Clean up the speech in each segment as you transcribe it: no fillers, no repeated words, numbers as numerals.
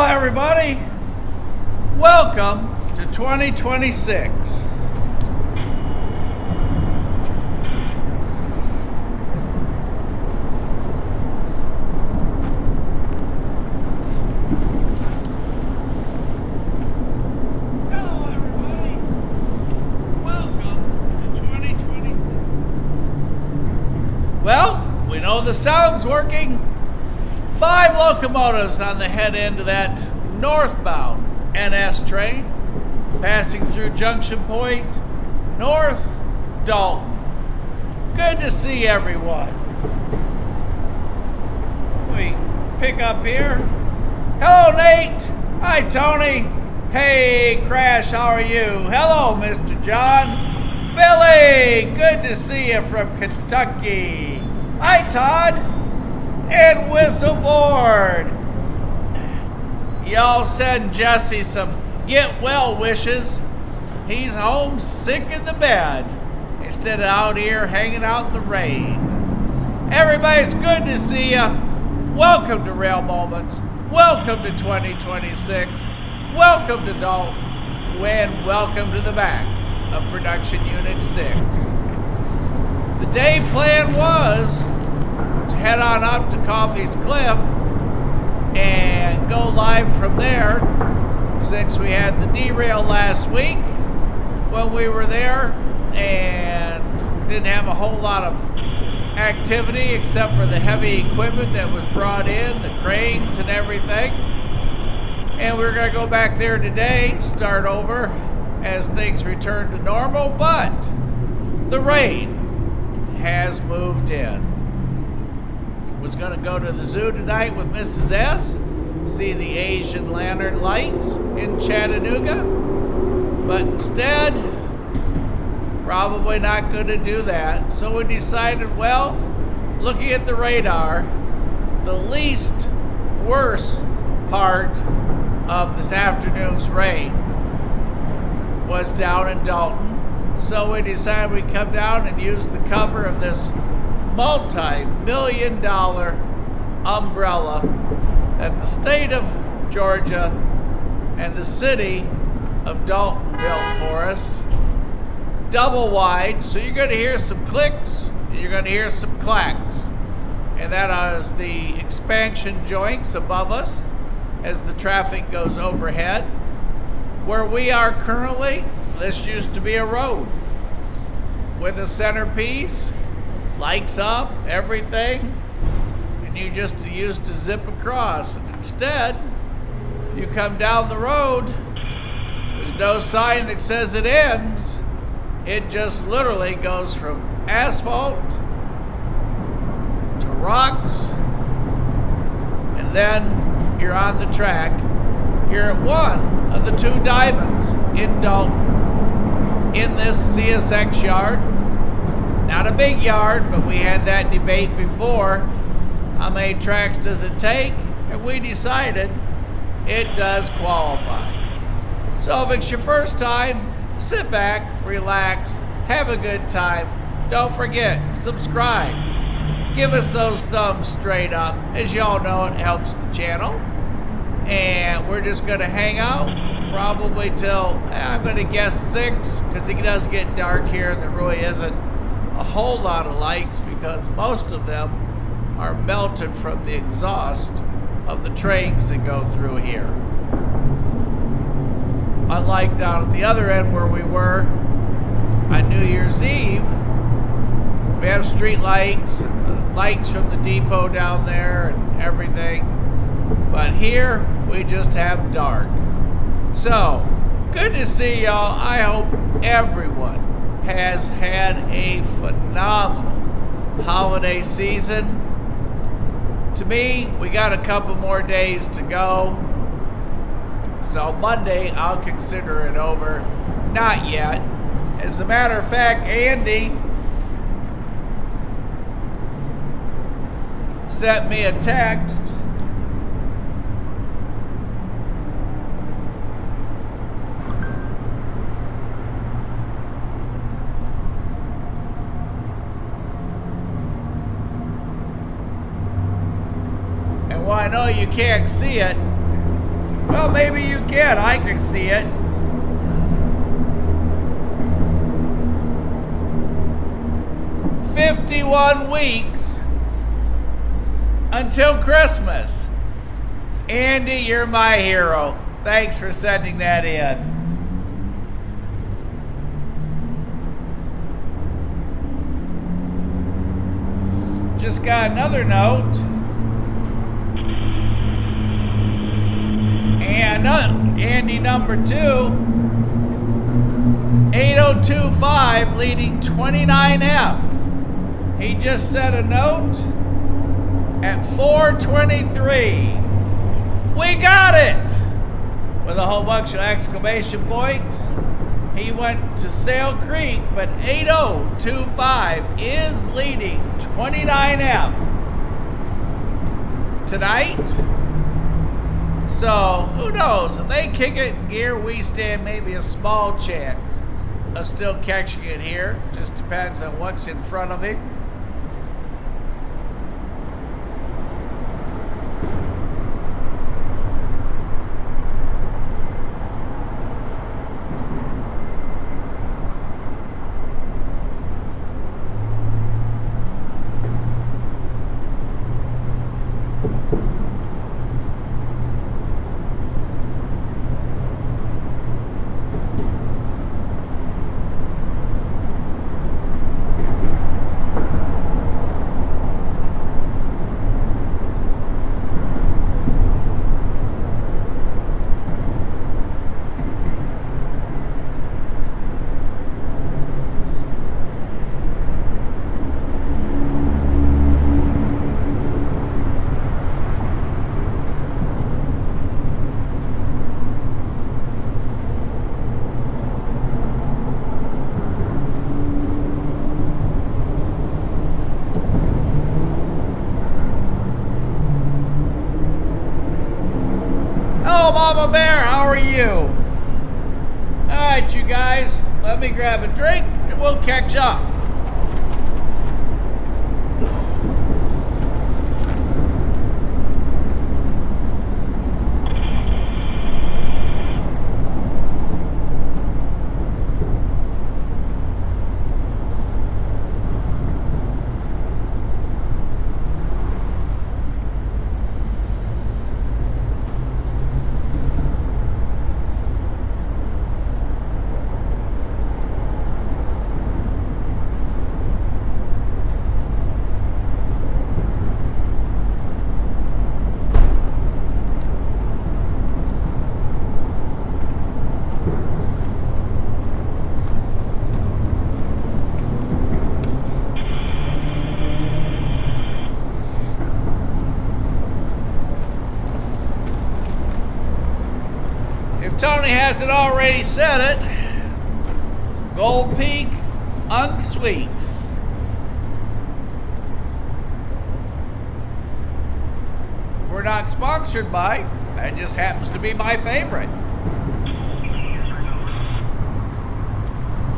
everybody. Welcome to 2026. Well, we know the sound's working. 5 locomotives on the head end of that northbound NS train, passing through Junction Point North Dalton. Good to see everyone. We pick up here. Hello, Nate. Hi, Tony. Hey, Crash, how are you? Hello, Mr. John. Billy, good to see you from Kentucky. Hi, Todd. And Whistleboard. Y'all send Jesse some get well wishes. He's home sick in the bed instead of out here hanging out in the rain. Everybody's good to see ya. Welcome to Rail Moments. Welcome to 2026. Welcome to Dalton. And welcome to the back of Production Unit 6. The day plan was to head on up to Coffey's Cliff and go live from there, since we had the derail last week when we were there and didn't have a whole lot of activity except for the heavy equipment that was brought in, the cranes and everything. And we're going to go back there today, start over as things return to normal, but the rain has moved in. Was going to go to the zoo tonight with Mrs. S, see the Asian lantern lights in Chattanooga, but instead, probably not going to do that. So we decided, well, looking at the radar, the least worst part of this afternoon's rain was down in Dalton. So we decided we'd come down and use the cover of this multi-million-dollar umbrella that the state of Georgia and the city of Dalton built for us. Double wide, so you're going to hear some clicks and you're going to hear some clacks. And that is the expansion joints above us as the traffic goes overhead. Where we are currently, this used to be a road with a centerpiece, lights up, everything, and you just used to zip across. And instead, if you come down the road, there's no sign that says it ends. It just literally goes from asphalt to rocks, and then you're on the track. You're at one of the 2 diamonds in Dalton, in this CSX yard. Not a big yard, but we had that debate before. How many tracks does it take? And we decided it does qualify. So if it's your first time, sit back, relax, have a good time. Don't forget, subscribe. Give us those thumbs straight up. As y'all know, it helps the channel. And we're just going to hang out probably till, I'm going to guess 6, because it does get dark here and there really isn't a whole lot of lights because most of them are melted from the exhaust of the trains that go through here. Unlike down at the other end where we were on New Year's Eve, we have street lights and the lights from the depot down there and everything. But here we just have dark. So, good to see y'all. I hope everyone has had a phenomenal holiday season. To me, we got a couple more days to go. So Monday, I'll consider it over. Not yet. As a matter of fact, Andy sent me a text I know you can't see it, Well, maybe you can. I can see it. "51 weeks until Christmas." Andy, you're my hero. Thanks for sending that in. Just got another note. And Andy number 2, 8025 leading 29F. He just sent a note at 4:23. We got it! With a whole bunch of exclamation points. He went to Sail Creek, but 8025 is leading 29F tonight. So, who knows? If they kick it in gear, we stand maybe a small chance of still catching it here. Just depends on what's in front of him. Mama Bear, how are you? All right, you guys, let me grab a drink and we'll catch up. Tony hasn't already said it. Gold Peak, unsweet. We're not sponsored by. That just happens to be my favorite.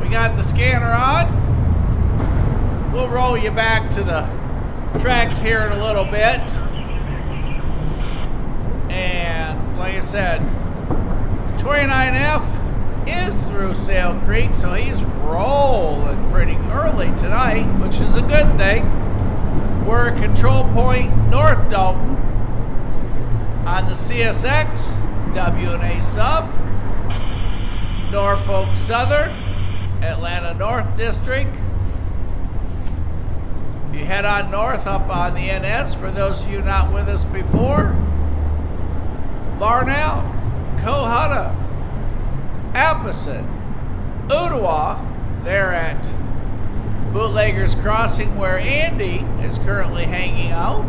We got the scanner on. We'll roll you back to the tracks here in a little bit. And like I said, 29F is through Sail Creek, so he's rolling pretty early tonight, which is a good thing. We're at Control Point North Dalton on the CSX, W&A sub, Norfolk Southern, Atlanta North District. If you head on north up on the NS, for those of you not with us before, Varnell, Cohutta, Appleton, Ottawa, they're at Bootleggers Crossing where Andy is currently hanging out.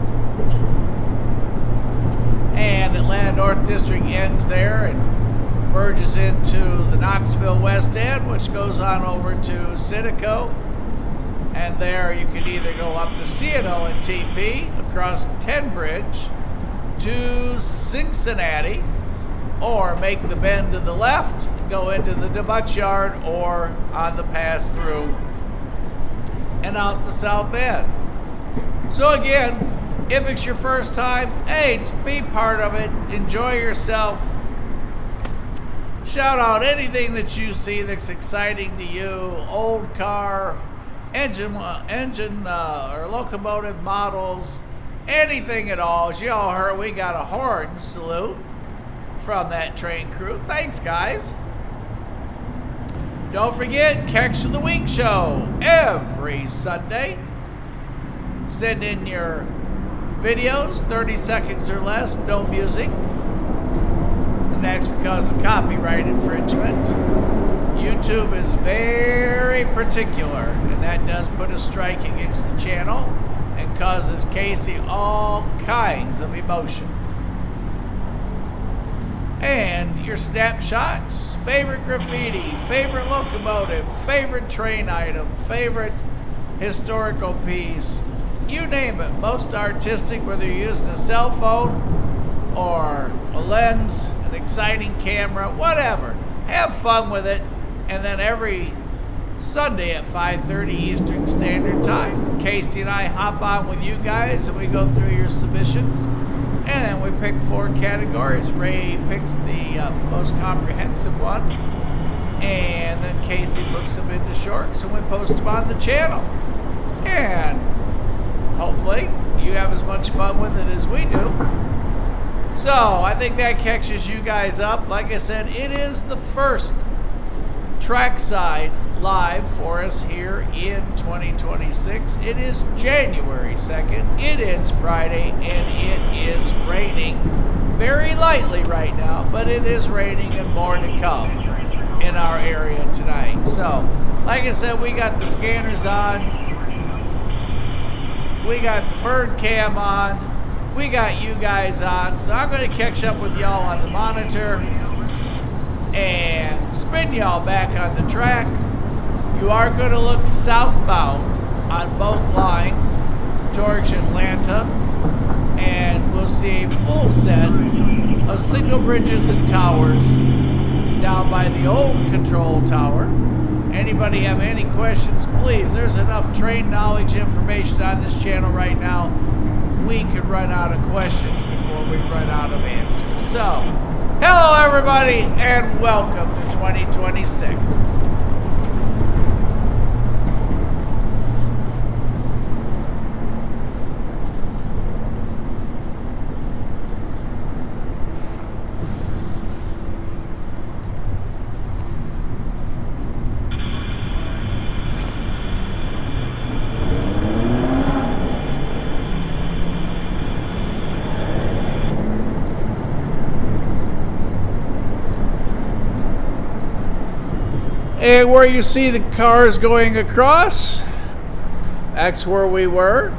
And Atlanta North District ends there and merges into the Knoxville West End, which goes on over to Sitico. And there you can either go up the C&O and TP across 10 Bridge to Cincinnati, or make the bend to the left and go into the Debutch Yard, or on the pass through and out the south end. So again, if it's your first time, hey, be part of it, enjoy yourself, Shout out anything that you see that's exciting to you. Old car, engine or locomotive models, anything at all. As you all heard, we got a horn salute from that train crew. Thanks, guys. Don't forget, Catch of the Week show every Sunday. Send in your videos, 30 seconds or less, no music. And that's because of copyright infringement. YouTube is very particular, and that does put a strike against the channel and causes Casey all kinds of emotion. And your snapshots, favorite graffiti, favorite locomotive, favorite train item, favorite historical piece, you name it. Most artistic, whether you're using a cell phone or a lens, an exciting camera, whatever. Have fun with it. And then every Sunday at 5:30 Eastern Standard Time, Casey and I hop on with you guys and we go through your submissions. And then we pick 4 categories. Ray picks the most comprehensive one. And then Casey books them into shorts and we post them on the channel. And hopefully you have as much fun with it as we do. So I think that catches you guys up. Like I said, it is the first trackside live for us here in 2026. It is January 2nd. It is Friday, and it is raining very lightly right now, but it is raining and more to come in our area tonight. So, like I said, we got the scanners on. We got the bird cam on. We got you guys on. So I'm going to catch up with y'all on the monitor and spin y'all back on the track. You are going to look southbound on both lines towards Atlanta, and we'll see a full set of signal bridges and towers down by the old control tower. Anybody have any questions, please? There's enough train knowledge information on this channel right now. We could run out of questions before we run out of answers. So, hello everybody, and welcome to 2026. And where you see the cars going across, that's where we were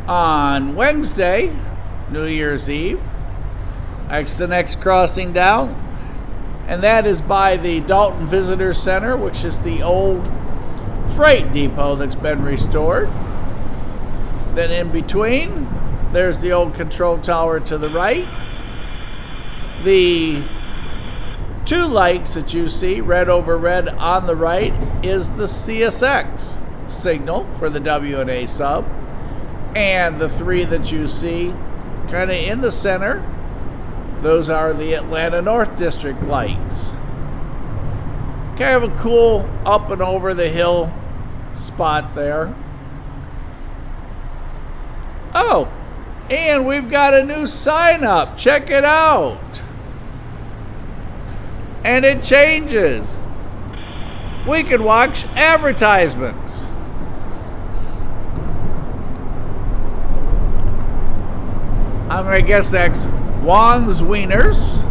on Wednesday, New Year's Eve. That's the next crossing down. And that is by the Dalton Visitor Center, which is the old freight depot that's been restored. Then in between, there's the old control tower to the right. The 2 lights that you see, red over red on the right, is the CSX signal for the W&A sub. And the 3 that you see kind of in the center, those are the Atlanta North District lights. Kind of a cool up and over the hill spot there. Oh, and we've got a new sign up. Check it out. And it changes. We can watch advertisements. I'm going to guess that's Juan's Wieners,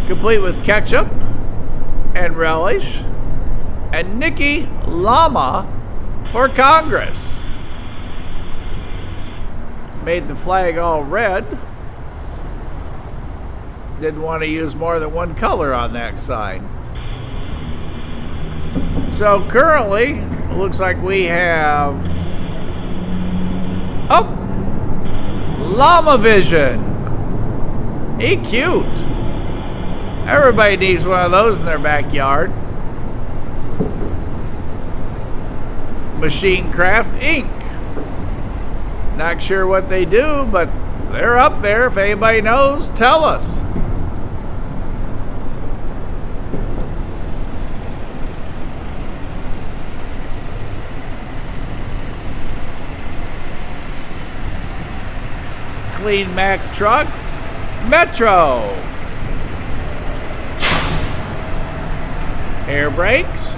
complete with ketchup and relish, and Nikki Llama for Congress. Made the flag all red. Didn't want to use more than one color on that sign. So currently, it looks like we have, oh, Llama Vision. He cute. Everybody needs one of those in their backyard. Machine Craft Inc. Not sure what they do, but They're up there. If anybody knows, tell us. Clean Mac truck, Metro. Air brakes.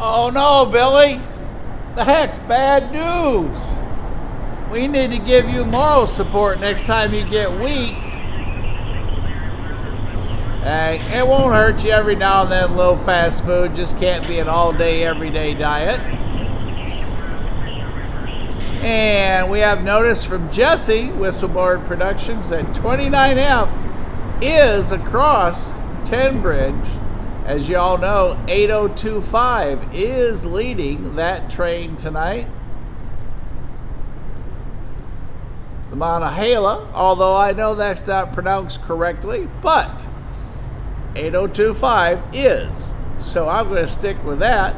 Oh no, Billy. The heck's bad news. We need to give you moral support next time you get weak. Hey, it won't hurt you every now and then, a little fast food. Just can't be an all-day, everyday diet. And we have notice from Jesse, Whistleblower Productions, that 29F is across 10 Bridge. As you all know, 8025 is leading that train tonight. The Monongahela, although I know that's not pronounced correctly, but 8025 is. So I'm going to stick with that.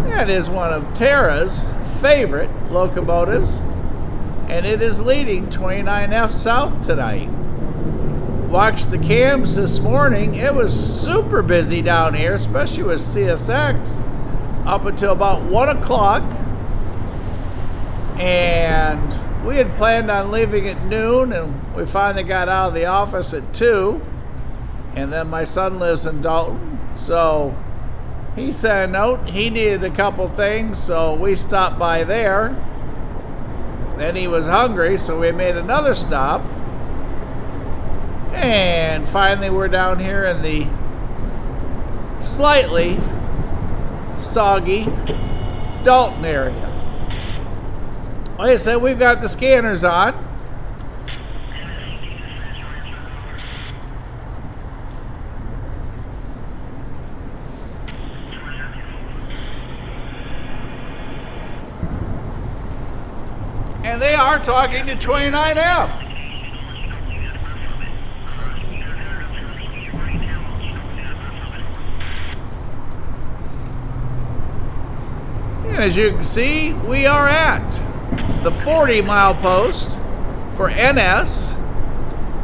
That is one of Tara's favorite locomotives, and it is leading 29F South tonight. Watched the cams this morning. It was super busy down here, especially with CSX, up until about 1 o'clock. And we had planned on leaving at noon, and we finally got out of the office at 2. And then my son lives in Dalton, so he sent a note. He needed a couple things, so we stopped by there. Then he was hungry, so we made another stop. And finally we're down here in the slightly soggy Dalton area. Like I said, we've got the scanners on. And they are talking to 29F. And as you can see, we are at the 40-mile post for NS,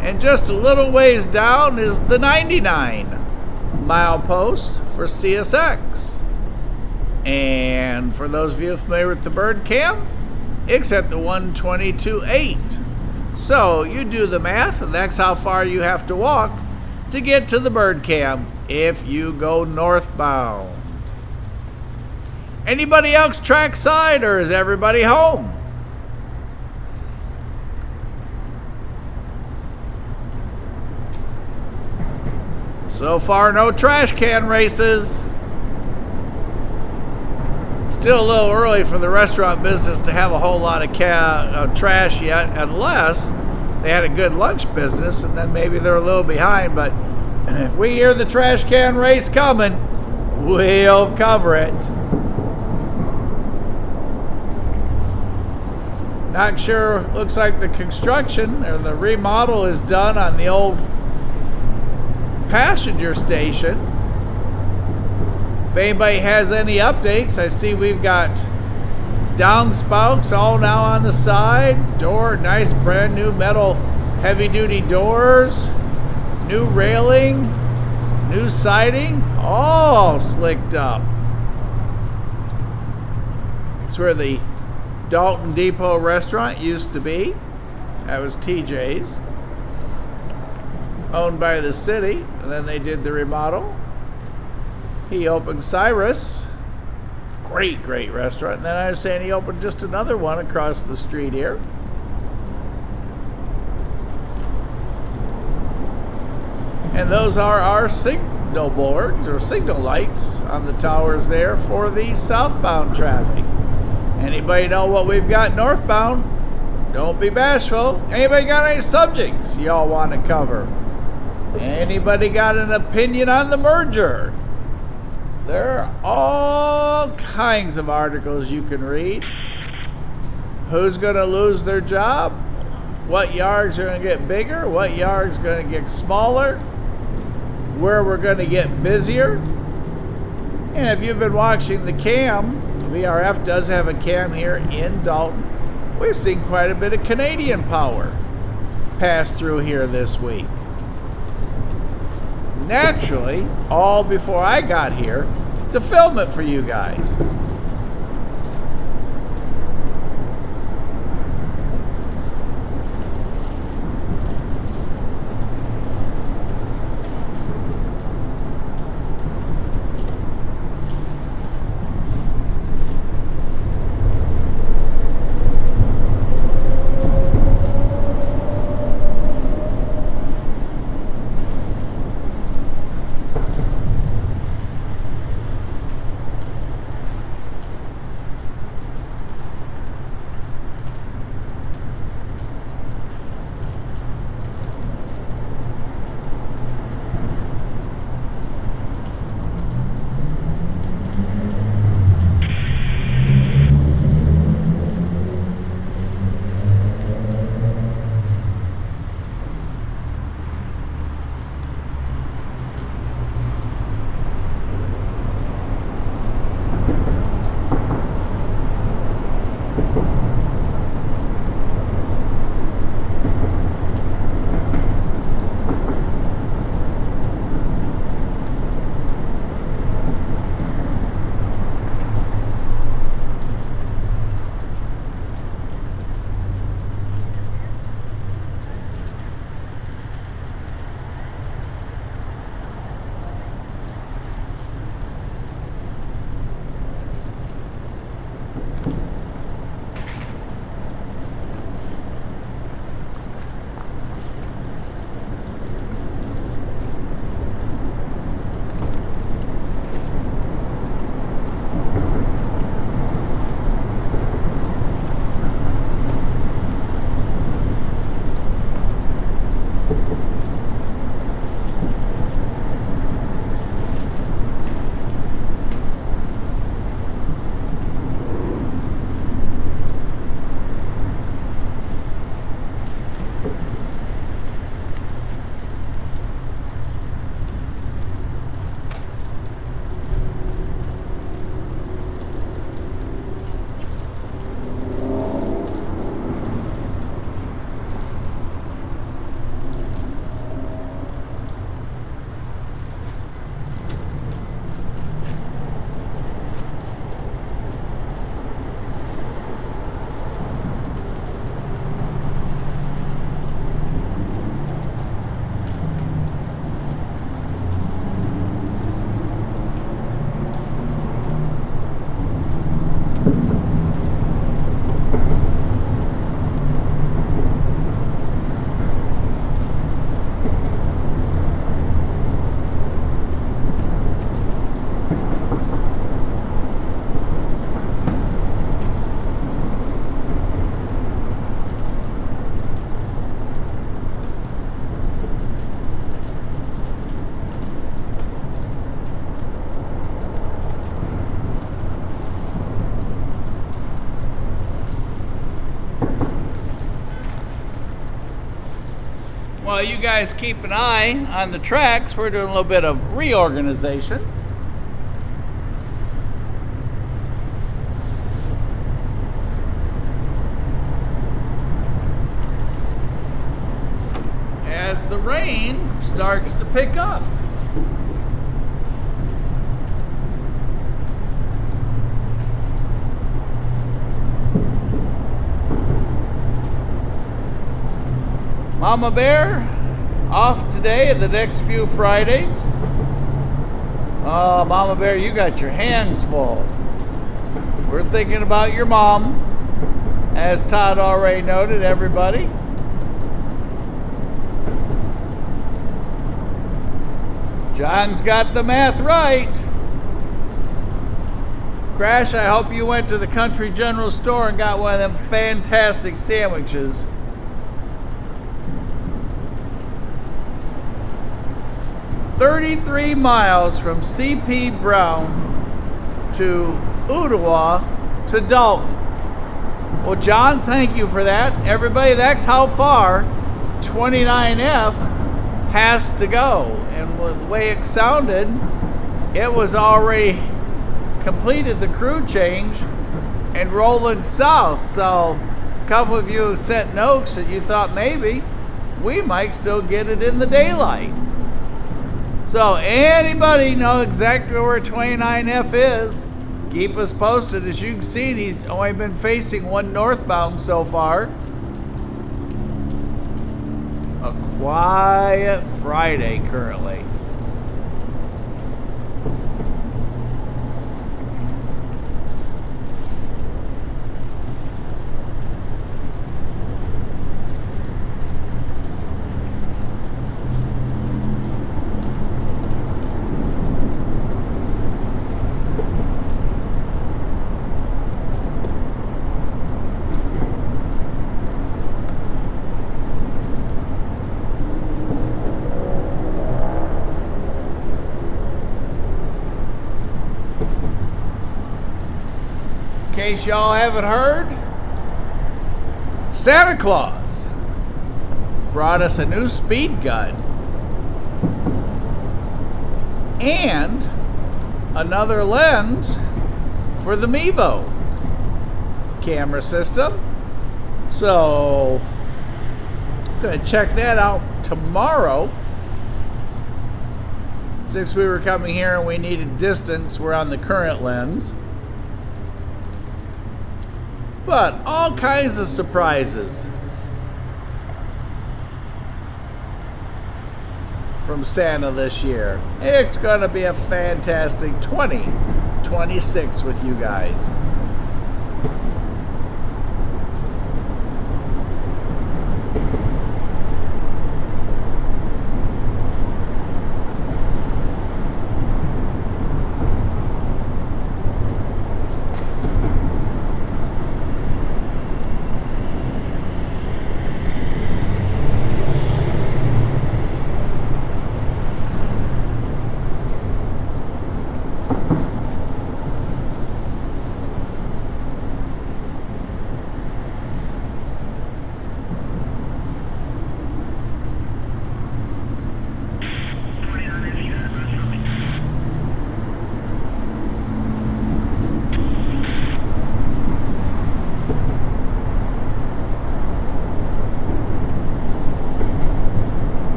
and just a little ways down is the 99-mile post for CSX. And for those of you familiar with the bird cam, it's at the 122.8. So you do the math, and that's how far you have to walk to get to the bird cam if you go northbound. Anybody else trackside, or is everybody home? So far, no trash can races. Still a little early for the restaurant business to have a whole lot of trash yet, unless they had a good lunch business, and then maybe they're a little behind. But if we hear the trash can race coming, we'll cover it. Not sure, looks like the construction or the remodel is done on the old passenger station. If anybody has any updates, I see we've got downspouts all now on the side. Door, nice brand new metal heavy duty doors. New railing, new siding, all slicked up. It's where the Dalton Depot restaurant used to be. That was TJ's, owned by the city, and then they did the remodel. He opened Cyrus, great restaurant, and then I was saying he opened just another one across the street here. And those are our signal boards or signal lights on the towers there for the southbound traffic. Anybody know what we've got northbound? Don't be bashful. Anybody got any subjects y'all want to cover? Anybody got an opinion on the merger? There are all kinds of articles you can read. Who's going to lose their job? What yards are going to get bigger? What yards are going to get smaller? Where we're going to get busier? And if you've been watching the cam, VRF does have a cam here in Dalton. We've seen quite a bit of Canadian power pass through here this week. Naturally, all before I got here to film it for you guys. While you guys keep an eye on the tracks, we're doing a little bit of reorganization. As the rain starts to pick up. Mama Bear, off today and the next few Fridays. Oh, Mama Bear, you got your hands full. We're thinking about your mom, as Todd already noted, everybody. John's got the math right. Crash, I hope you went to the Country General Store and got one of them fantastic sandwiches. "33 miles from CP Brown to Ottawa to Dalton." Well, John, thank you for that. Everybody, that's how far 29F has to go. And with the way it sounded, it was already completed the crew change and rolling south. So a couple of you sent notes that you thought maybe we might still get it in the daylight. So anybody know exactly where 29F is, keep us posted. As you can see, he's only been facing one northbound so far. A quiet Friday currently. In case y'all haven't heard, Santa Claus brought us a new speed gun and another lens for the Mevo camera system. So I'm gonna check that out tomorrow. Since we were coming here and we needed distance, we're on the current lens. But all kinds of surprises from Santa this year. It's going to be a fantastic 2026 with you guys.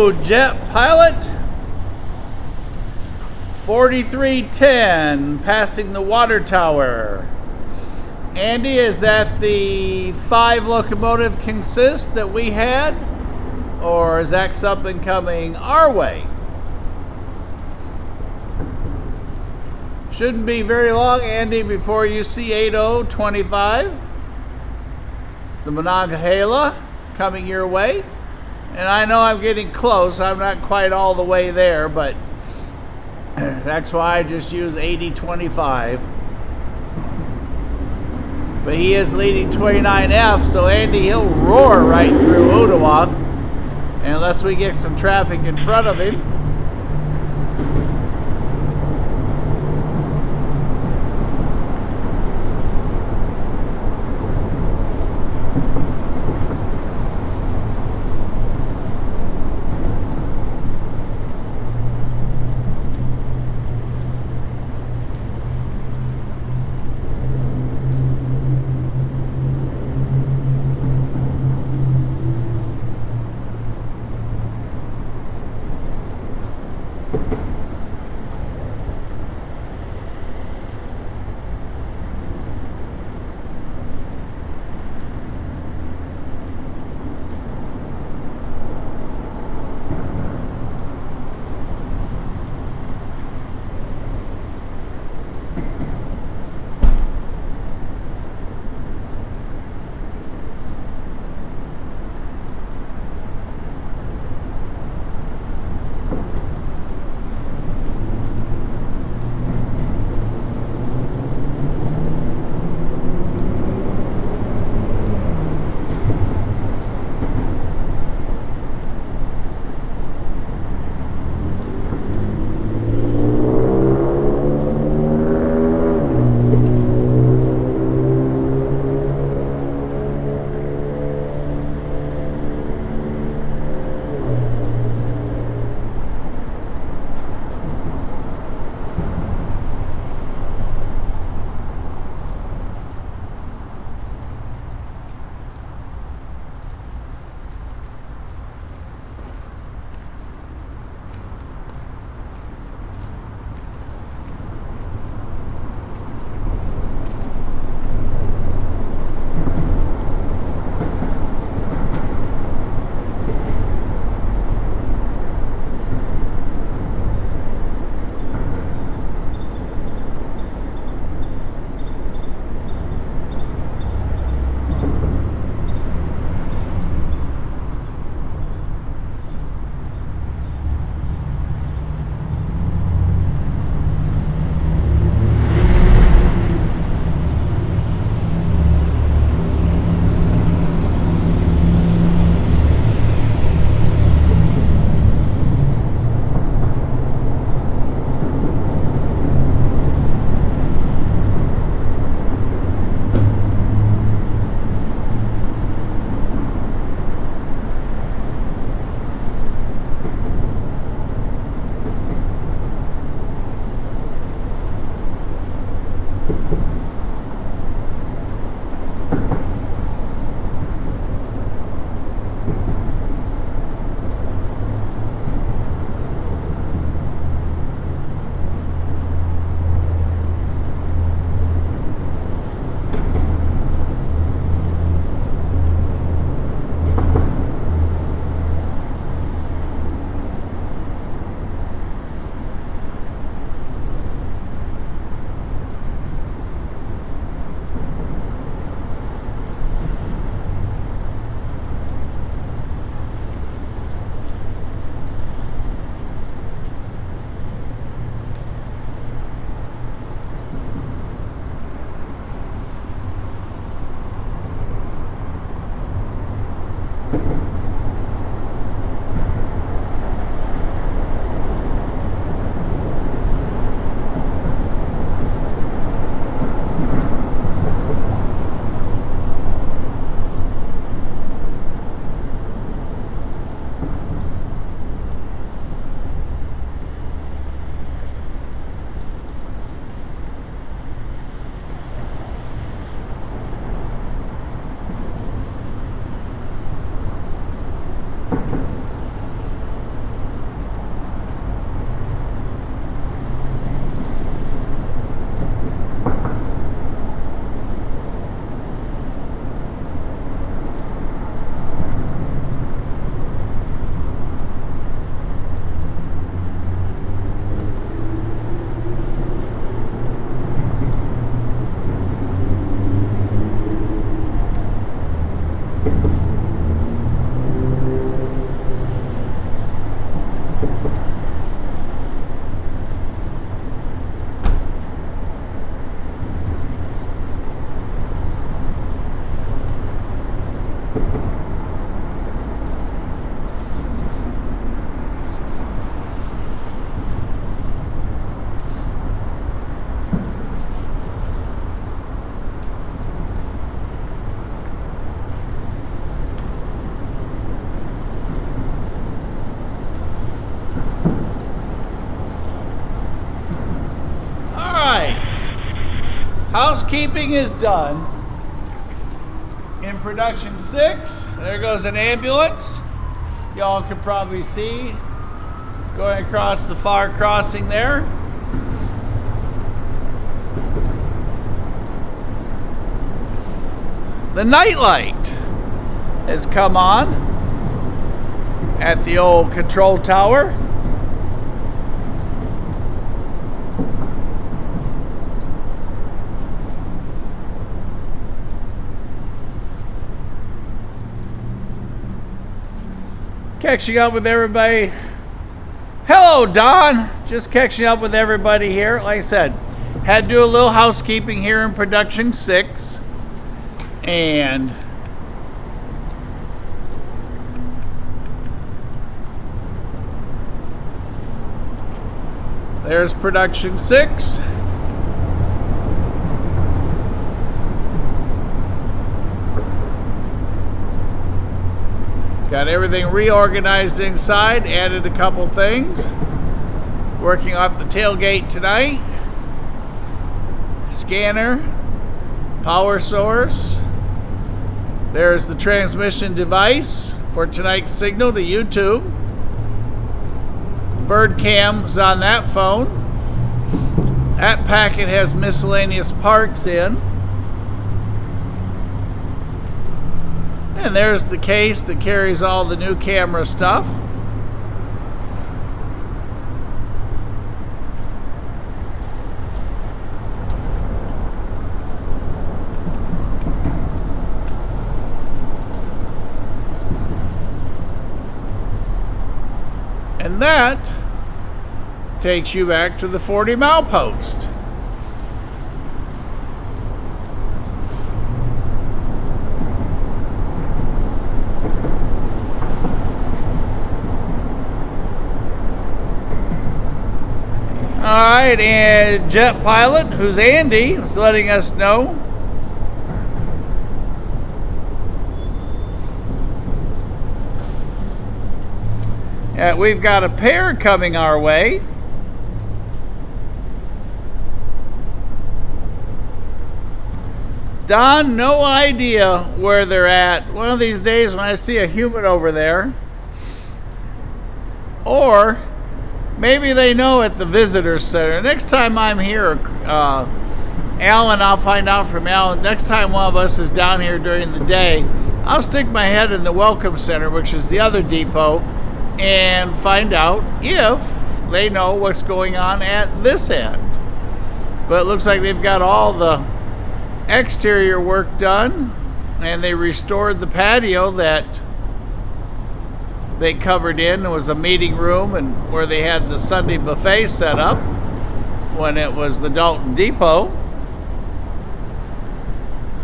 Hello, Jet Pilot. 4310, passing the water tower. Andy, is that the 5 locomotive consist that we had? Or is that something coming our way? Shouldn't be very long, Andy, before you see 8025. The Monongahela coming your way. And I know I'm getting close. I'm not quite all the way there, but that's why I just use 8025. But he is leading 29F, so Andy, he'll roar right through Ottawa unless we get some traffic in front of him. housekeeping is done. In production 6, there goes an ambulance. Y'all can probably see going across the far crossing there. The nightlight has come on at the old control tower. Catching up with everybody. Hello, Don. Just catching up with everybody here. Like I said, had to do a little housekeeping here in production 6. And there's production 6. Got everything reorganized inside, added a couple things. Working off the tailgate tonight. Scanner, power source. There's the transmission device for tonight's signal to YouTube. Bird cam's on that phone. That packet has miscellaneous parts in. And there's the case that carries all the new camera stuff. And that takes you back to the 40-mile post. All right, and jet pilot, who's Andy, is letting us know. We've got a pair coming our way. Don, no idea where they're at. One of these days when I see a human over there. Or maybe they know at the visitor center. Next time I'm here, Alan, I'll find out from Alan. Next time one of us is down here during the day, I'll stick my head in the welcome center, which is the other depot, and find out if they know what's going on at this end. But it looks like they've got all the exterior work done, and they restored the patio that they covered in. It was a meeting room and where they had the Sunday buffet set up when it was the Dalton Depot.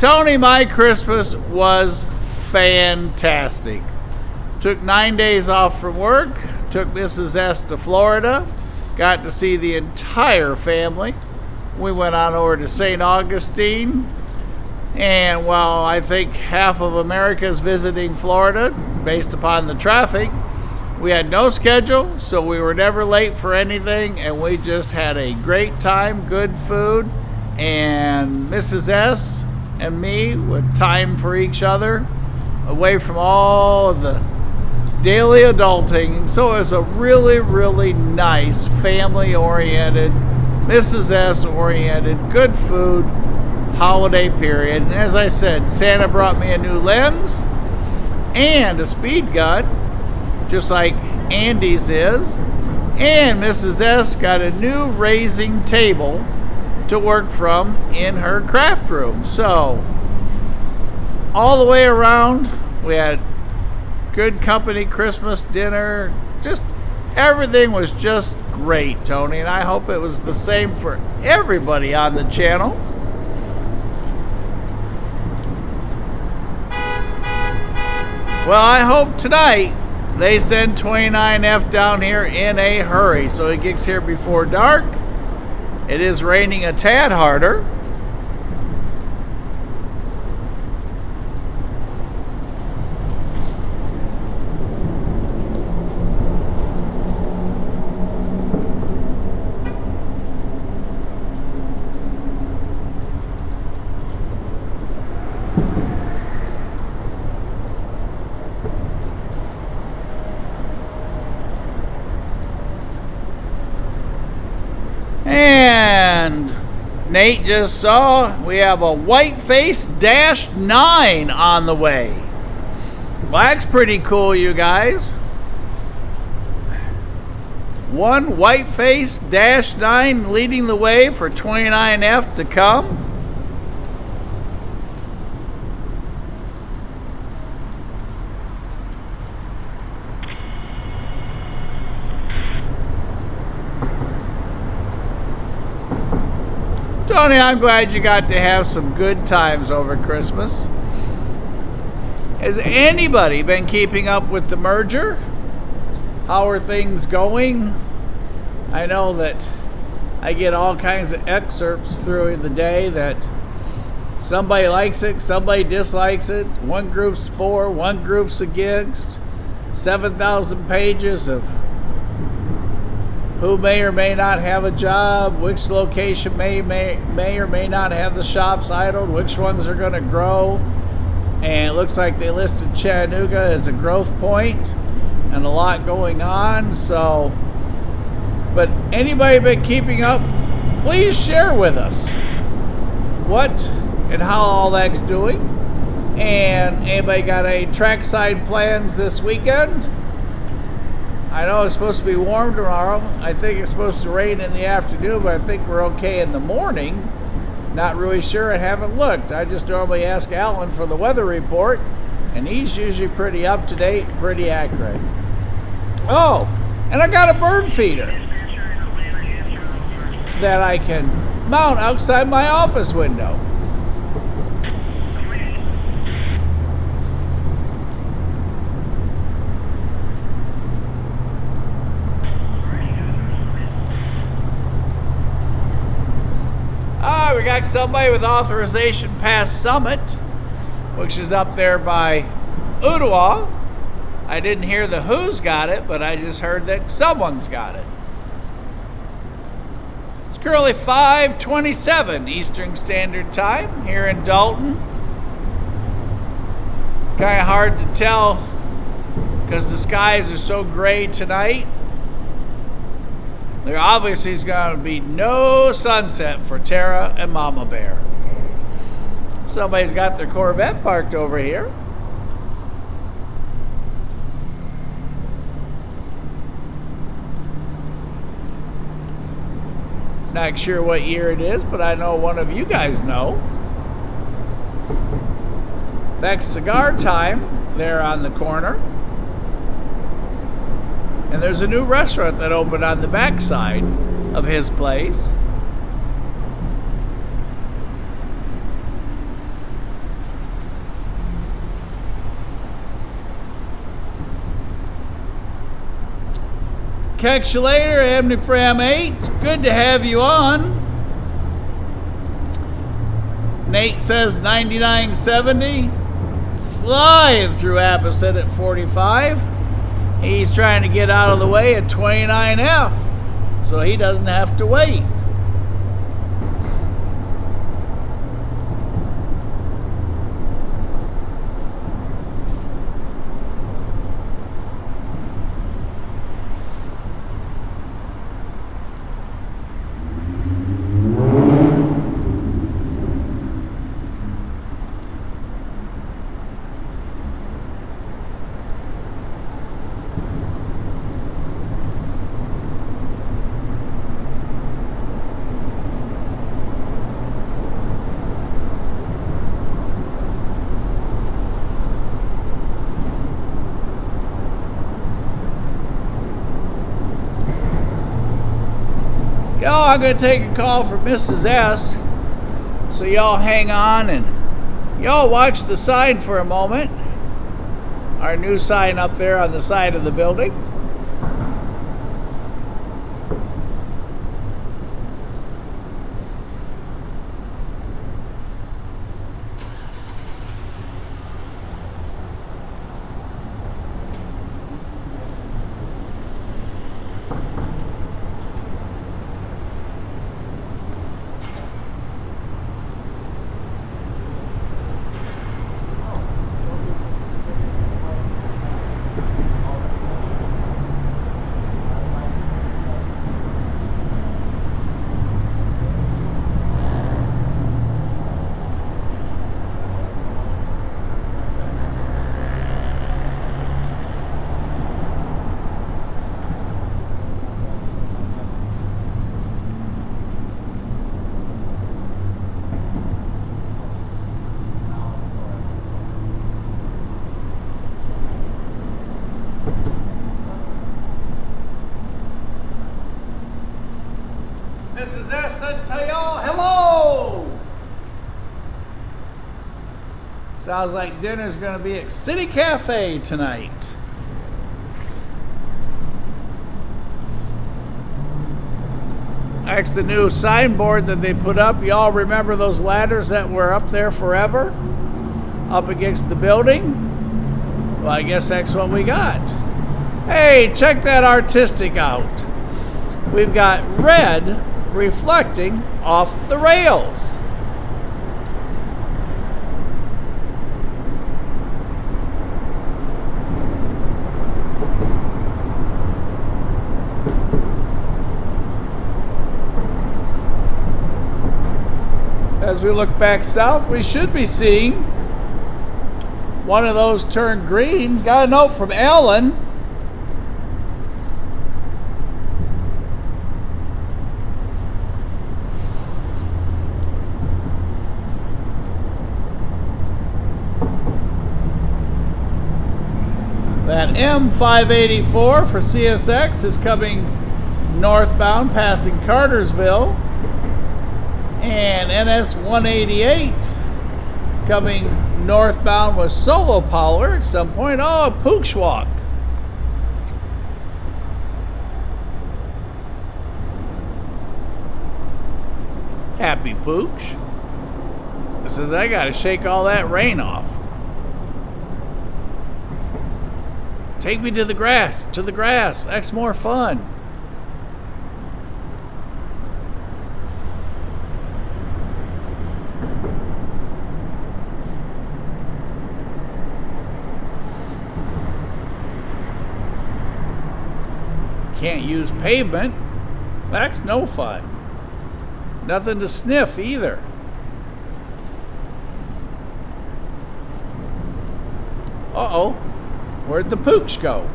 Tony, my Christmas was fantastic. Took 9 days off from work, took Mrs. S to Florida, got to see the entire family. We went on over to St. Augustine, and while I think half of America's visiting Florida based upon the traffic, we had no schedule, so we were never late for anything, and we just had a great time, good food, and Mrs. S and me with time for each other, away from all of the daily adulting. So it was a really, really nice, family-oriented, Mrs. S-oriented, good food holiday period. And as I said, Santa brought me a new lens and a speed gun, just like Andy's is. And Mrs. S got a new raising table to work from in her craft room. So all the way around, we had good company, Christmas dinner, just everything was just great, Tony, and I hope it was the same for everybody on the channel. Well, I hope tonight they send 29F down here in a hurry so it gets here before dark. It is raining a tad harder. Nate just saw we have a Whiteface Dash 9 on the way. Well, that's pretty cool, you guys. One Whiteface Dash 9 leading the way for 29F to come. Tony, I'm glad you got to have some good times over Christmas. Has anybody been keeping up with the merger? How are things going? I know that I get all kinds of excerpts through the day that somebody likes it, somebody dislikes it. One group's for, one group's against. 7,000 pages of who may or may not have a job, which location may or may not have the shops idled, which ones are going to grow. And it looks like they listed Chattanooga as a growth point, and a lot going on. So, but anybody been keeping up, please share with us what and how all that's doing. And anybody got any trackside plans this weekend? I know it's supposed to be warm tomorrow. I think it's supposed to rain in the afternoon, but I think we're okay in the morning. Not really sure. I haven't looked. I just normally ask Alan for the weather report, and he's usually pretty up to date, pretty accurate. Oh, and I got a bird feeder that I can mount outside my office window. We got somebody with authorization past Summit, which is up there by Ottawa. I didn't hear the who's got it, but I just heard that someone's got it. It's currently 5:27 Eastern Standard Time here in Dalton. It's kind of hard to tell because the skies are so gray tonight. There obviously is going to be no sunset for Tara and Mama Bear. Somebody's got their Corvette parked over here. Not sure what year it is, but I know one of you guys know. That's Cigar Time there on the corner. And there's a new restaurant that opened on the backside of his place. Catch you later, Amnifram 8. Good to have you on. Nate says 99.70. Flying through Apposite at 45. He's trying to get out of the way at 29F, so he doesn't have to wait. I'm going to take a call from Mrs. S. So y'all hang on and y'all watch the sign for a moment. Our new sign up there on the side of the building. Sounds like dinner's going to be at City Cafe tonight. That's the new signboard that they put up. Y'all remember those ladders that were up there forever? Up against the building? Well, I guess that's what we got. Hey, check that artistic out. We've got red reflecting off the rails. As we look back south, we should be seeing one of those turn green. Got a note from Alan. That M584 for CSX is coming northbound, passing Cartersville. And NS 188 coming northbound with Solo Power at some point. Oh, Pookshwalk. Happy Pooch. It says, I gotta shake all that rain off. Take me to the grass, That's more fun. Can't use pavement. That's no fun. Nothing to sniff either. Uh-oh. Where'd the pooch go?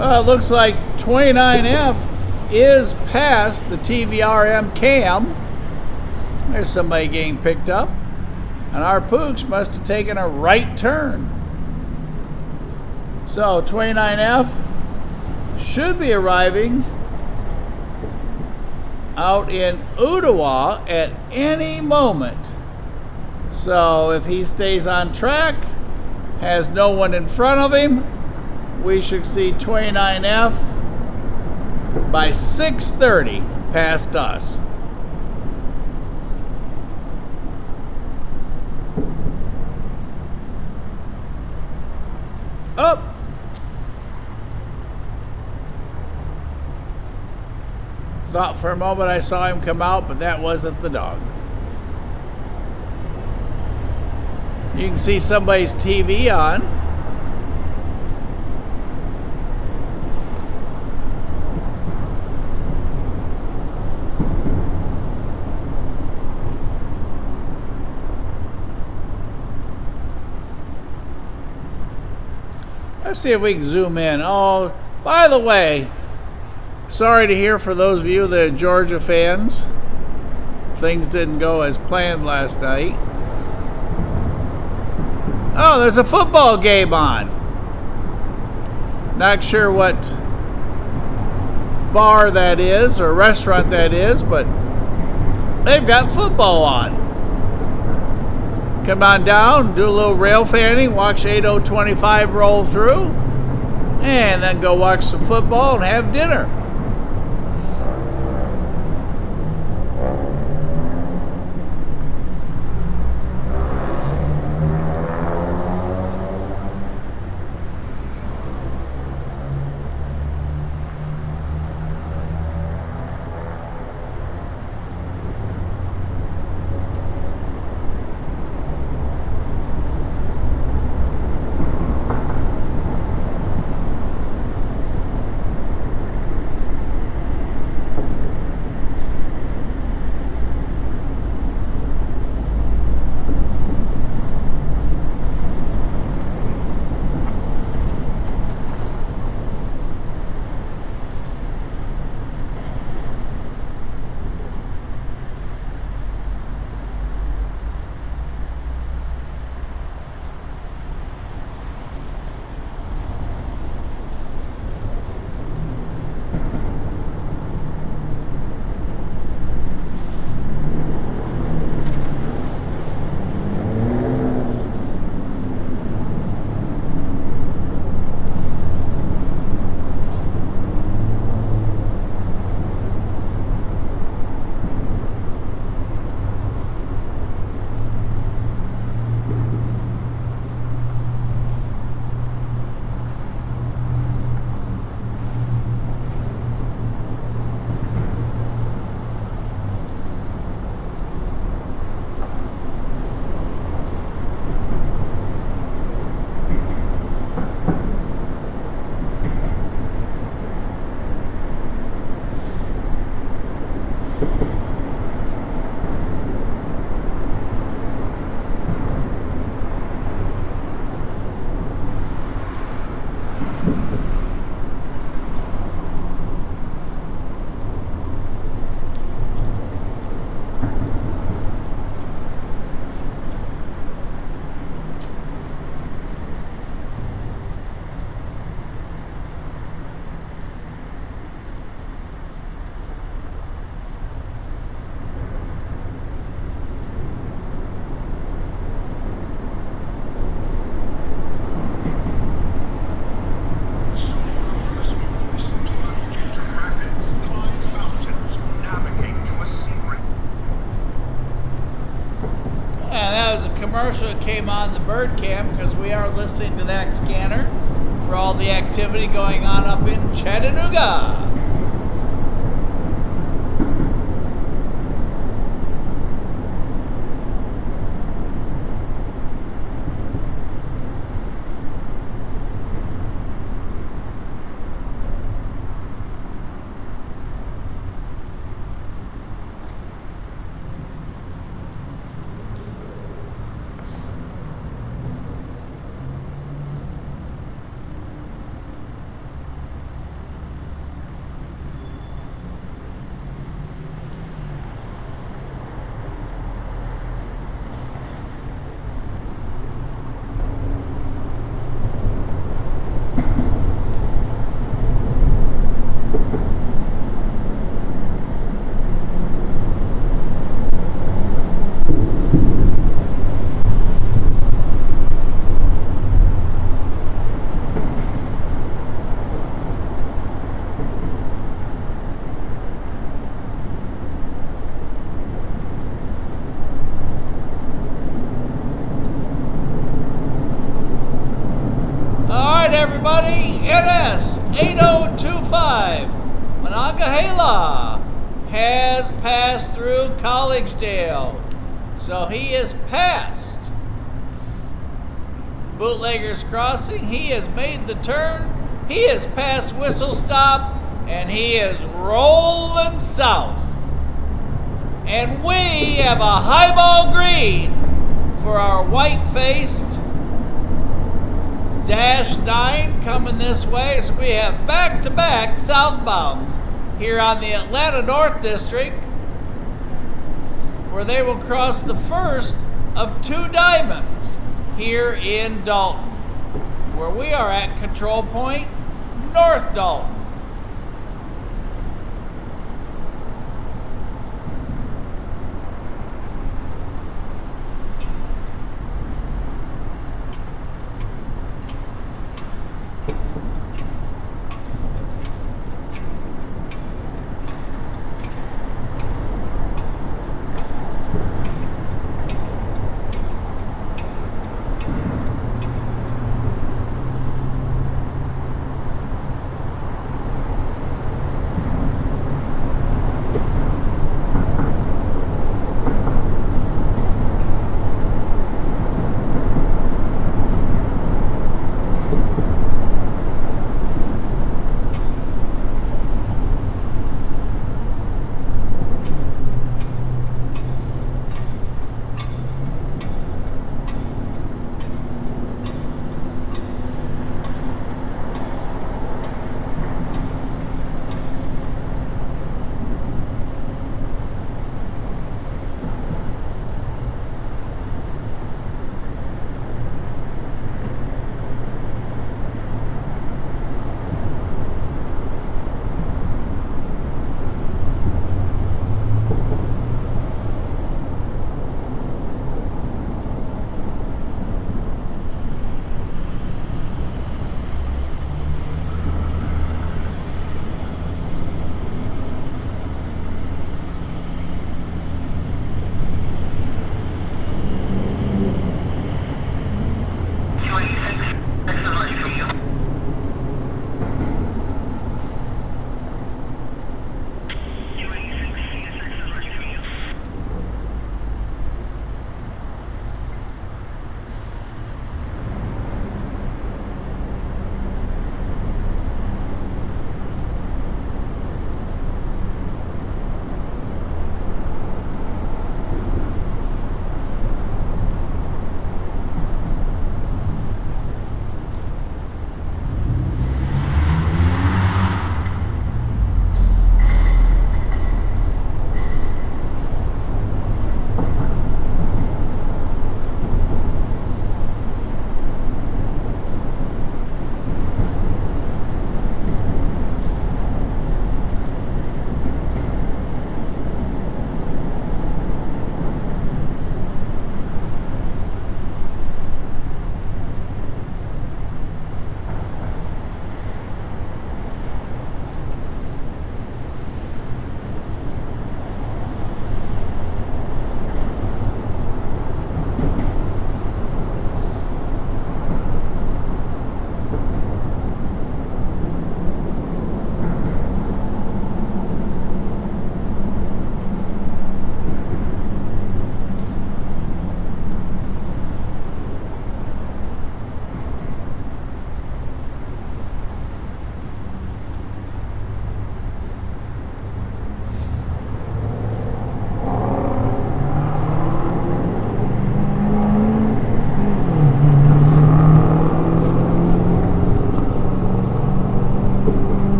Well, it looks like 29F is past the TVRM cam. There's somebody getting picked up. And our pooch must have taken a right turn. So 29F should be arriving out in Ottawa at any moment. So if he stays on track, has no one in front of him, we should see 29F by 6:30 past us. Up. Thought for a moment I saw him come out, but that wasn't the dog. You can see somebody's TV on. Let's see if we can zoom in. Oh, by the way, sorry to hear for those of you that are Georgia fans. Things didn't go as planned last night. Oh, there's a football game on. Not sure what bar that is or restaurant that is, but they've got football on. Come on down, do a little rail fanning, watch 8025 roll through, and then go watch some football and have dinner. came on the bird cam because we are listening to that scanner for all the activity going on up in Chattanooga. Everybody, NS 8025 Monongahela has passed through Collegedale. So he is past Bootleggers Crossing. He has made the turn. He is past Whistle Stop and he is rolling south. And we have a highball green for our white-faced Dash 9 coming this way. So we have back-to-back southbounds here on the Atlanta North District, where they will cross the first of two diamonds here in Dalton, where we are at Control Point North Dalton.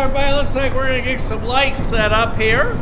everybody, looks like we're gonna get some lights set up here.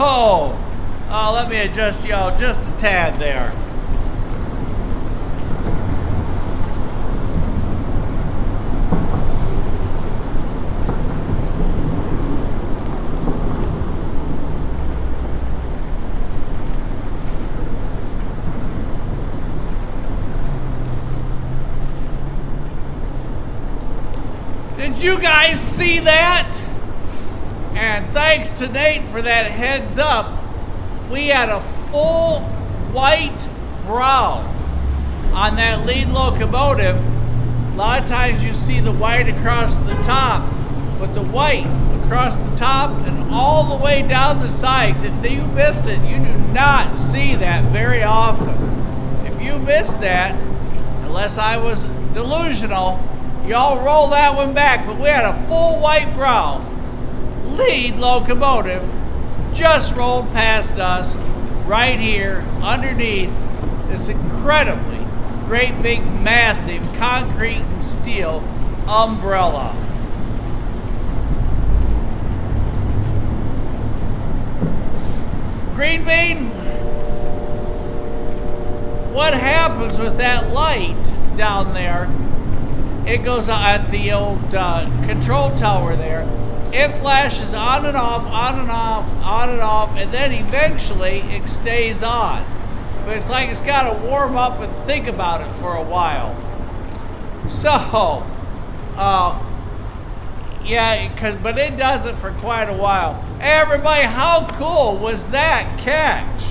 Whoa! Oh, let me adjust y'all just a tad there. Did you guys see that? And thanks to Nate for that heads up. We had a full white brow on that lead locomotive. A lot of times you see the white across the top, but the white across the top and all the way down the sides. If you missed it, you do not see that very often. If you missed that, unless I was delusional, y'all roll that one back. But we had a full white brow lead locomotive just rolled past us right here underneath this incredibly great big massive concrete and steel umbrella. Green Bean, what happens with that light down there? It goes at the old control tower there. It flashes on and off, on and off, on and off, and then eventually it stays on. But it's like it's got to warm up and think about it for a while. So, yeah, but it does it for quite a while. Hey everybody, how cool was that catch?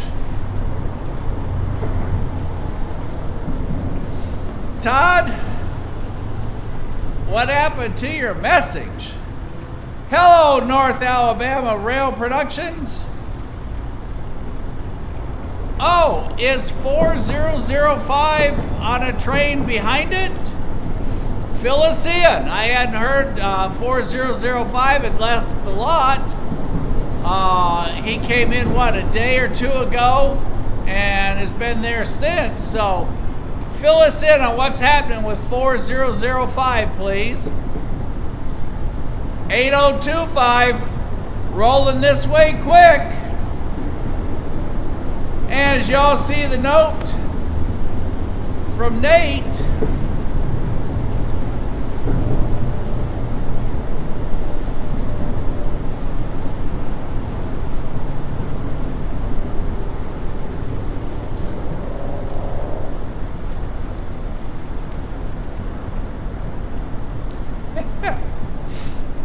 Todd, what happened to your message? Hello, North Alabama Rail Productions. Oh, is 4005 on a train behind it? Fill us in. I hadn't heard 4005 had left the lot. He came in, what, a day or two ago and has been there since. So fill us in on what's happening with 4005, please. 8025, rolling this way quick. And as y'all see the note from Nate,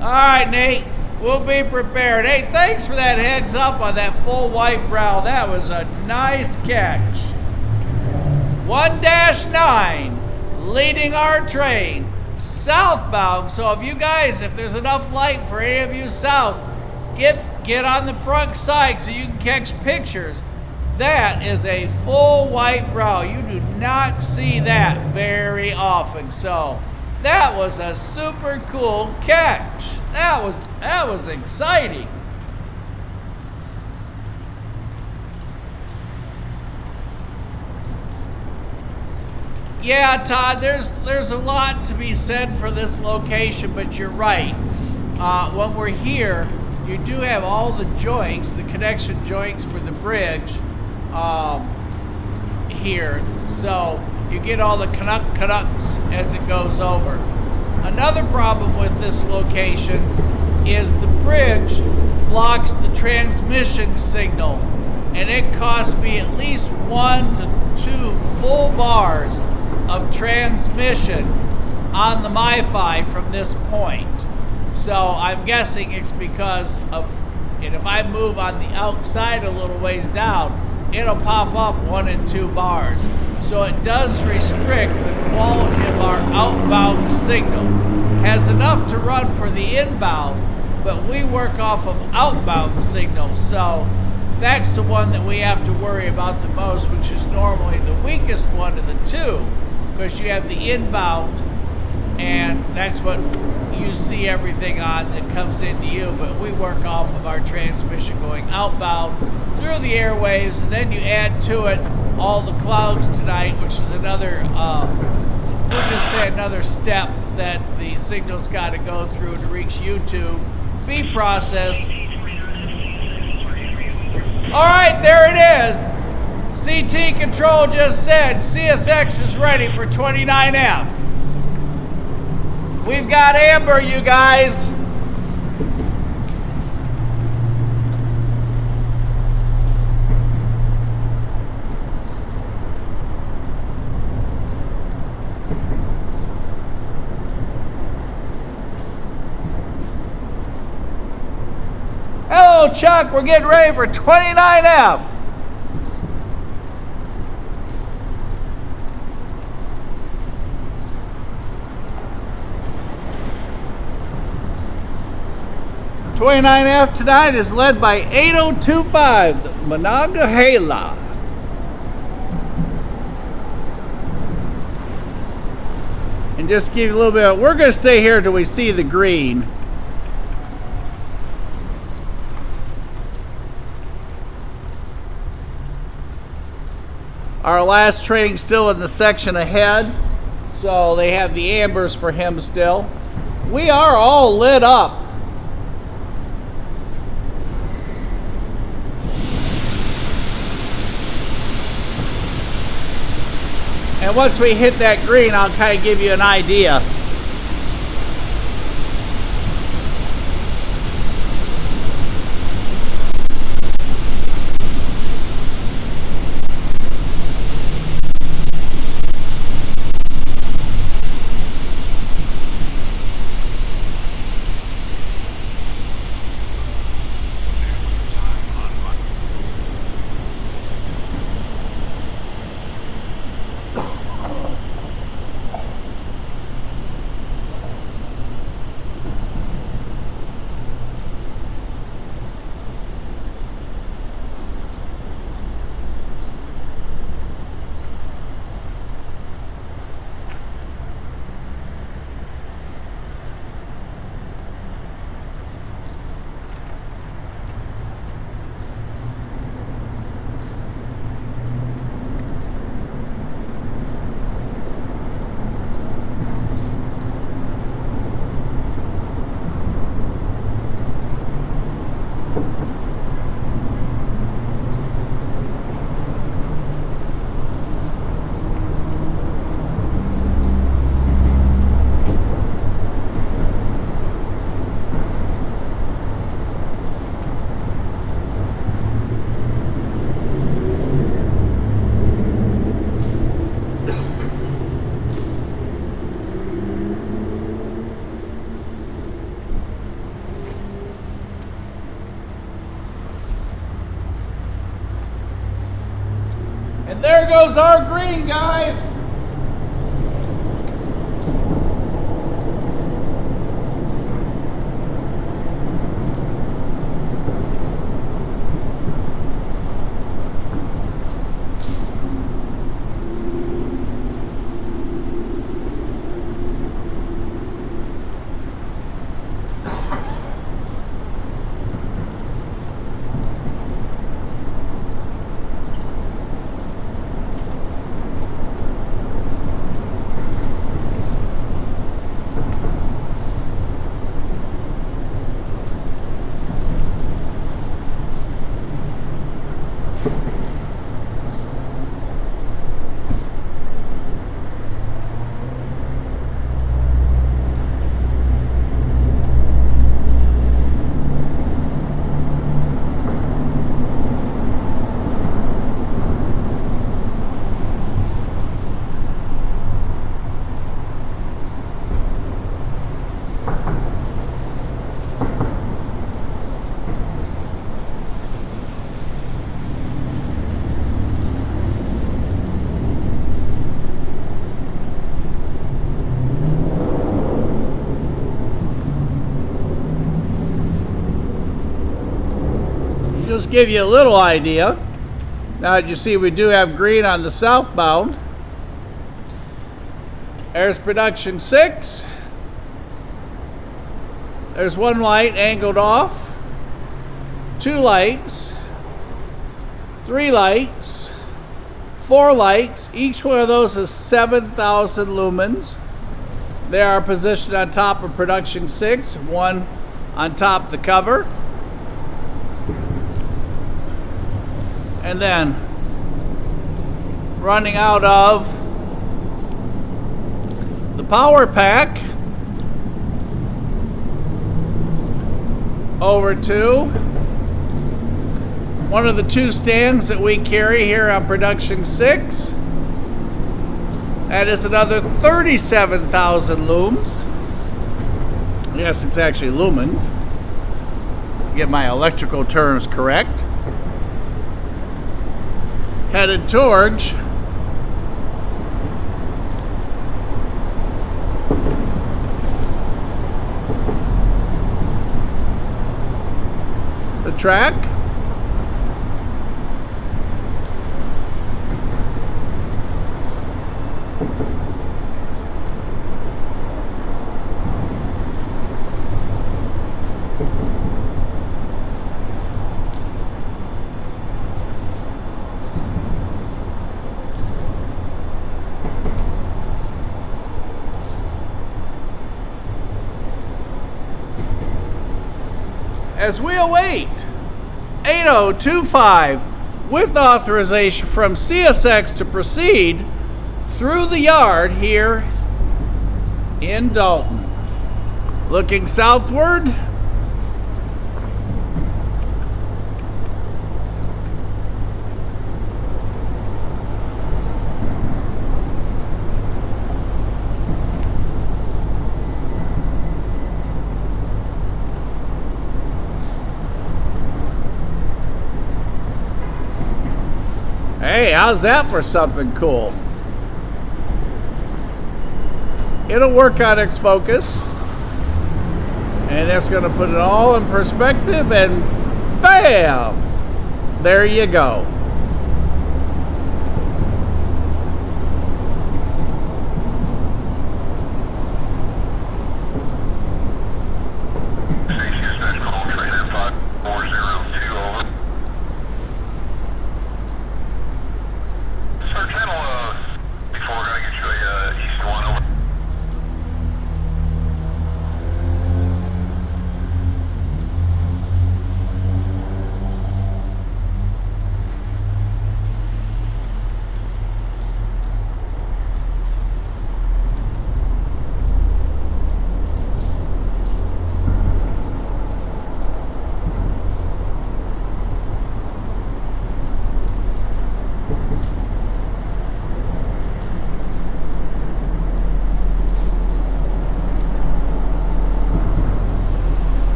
all right, Nate, we'll be prepared. Hey, thanks for that heads up on that full white brow. That was a nice catch. 1-9 leading our train southbound. So if you guys, if there's enough light for any of you south, get on the front side so you can catch pictures. That is a full white brow. You do not see that very often. So That was a super cool catch. That was exciting. Yeah, Todd, there's a lot to be said for this location, but you're right. When we're here, you do have all the joints, the connection joints for the bridge here. So you get all the Canucks as it goes over. Another problem with this location is the bridge blocks the transmission signal, and it costs me at least 1 to 2 full bars of transmission on the MiFi from this point. So I'm guessing it's because of, and if I move on the outside a little ways down, it'll pop up 1 and 2 bars. So it does restrict the quality of our outbound signal. Has enough to run for the inbound, but we work off of outbound signal. So that's the one that we have to worry about the most, which is normally the weakest one of the two, because you have the inbound, and that's what you see everything on that comes into you, but we work off of our transmission going outbound through the airwaves, and then you add to it all the clouds tonight, which is another, we'll just say another step that the signal's got to go through to reach YouTube, be processed. All right, there it is. CT Control just said CSX is ready for 29F. We've got Amber, you guys. Hello, Chuck. We're getting ready for 29F. '29F tonight is led by 8025, the Monongahela. And just give you a little bit, we're going to stay here till we see the green. Our last train still in the section ahead, so they have the ambers for him still. We are all lit up. And once we hit that green, I'll kind of give you an idea. And there goes our green, guys. Just give you a little idea. Now that you see we do have green on the southbound. There's production 6. There's one light angled off. 2 lights. 3 lights. 4 lights. Each one of those is 7,000 lumens. They are positioned on top of production 6. One on top of the cover. And then running out of the power pack over to one of the 2 stands that we carry here on production 6. That is another 37,000 looms. Yes, it's actually lumens. Get my electrical terms correct. Headed towards the track. As we await 8025 with authorization from CSX to proceed through the yard here in Dalton. Looking southward. Hey, how's that for something cool? It'll work on X focus. And that's going to put it all in perspective, and bam! There you go.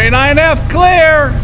29F clear.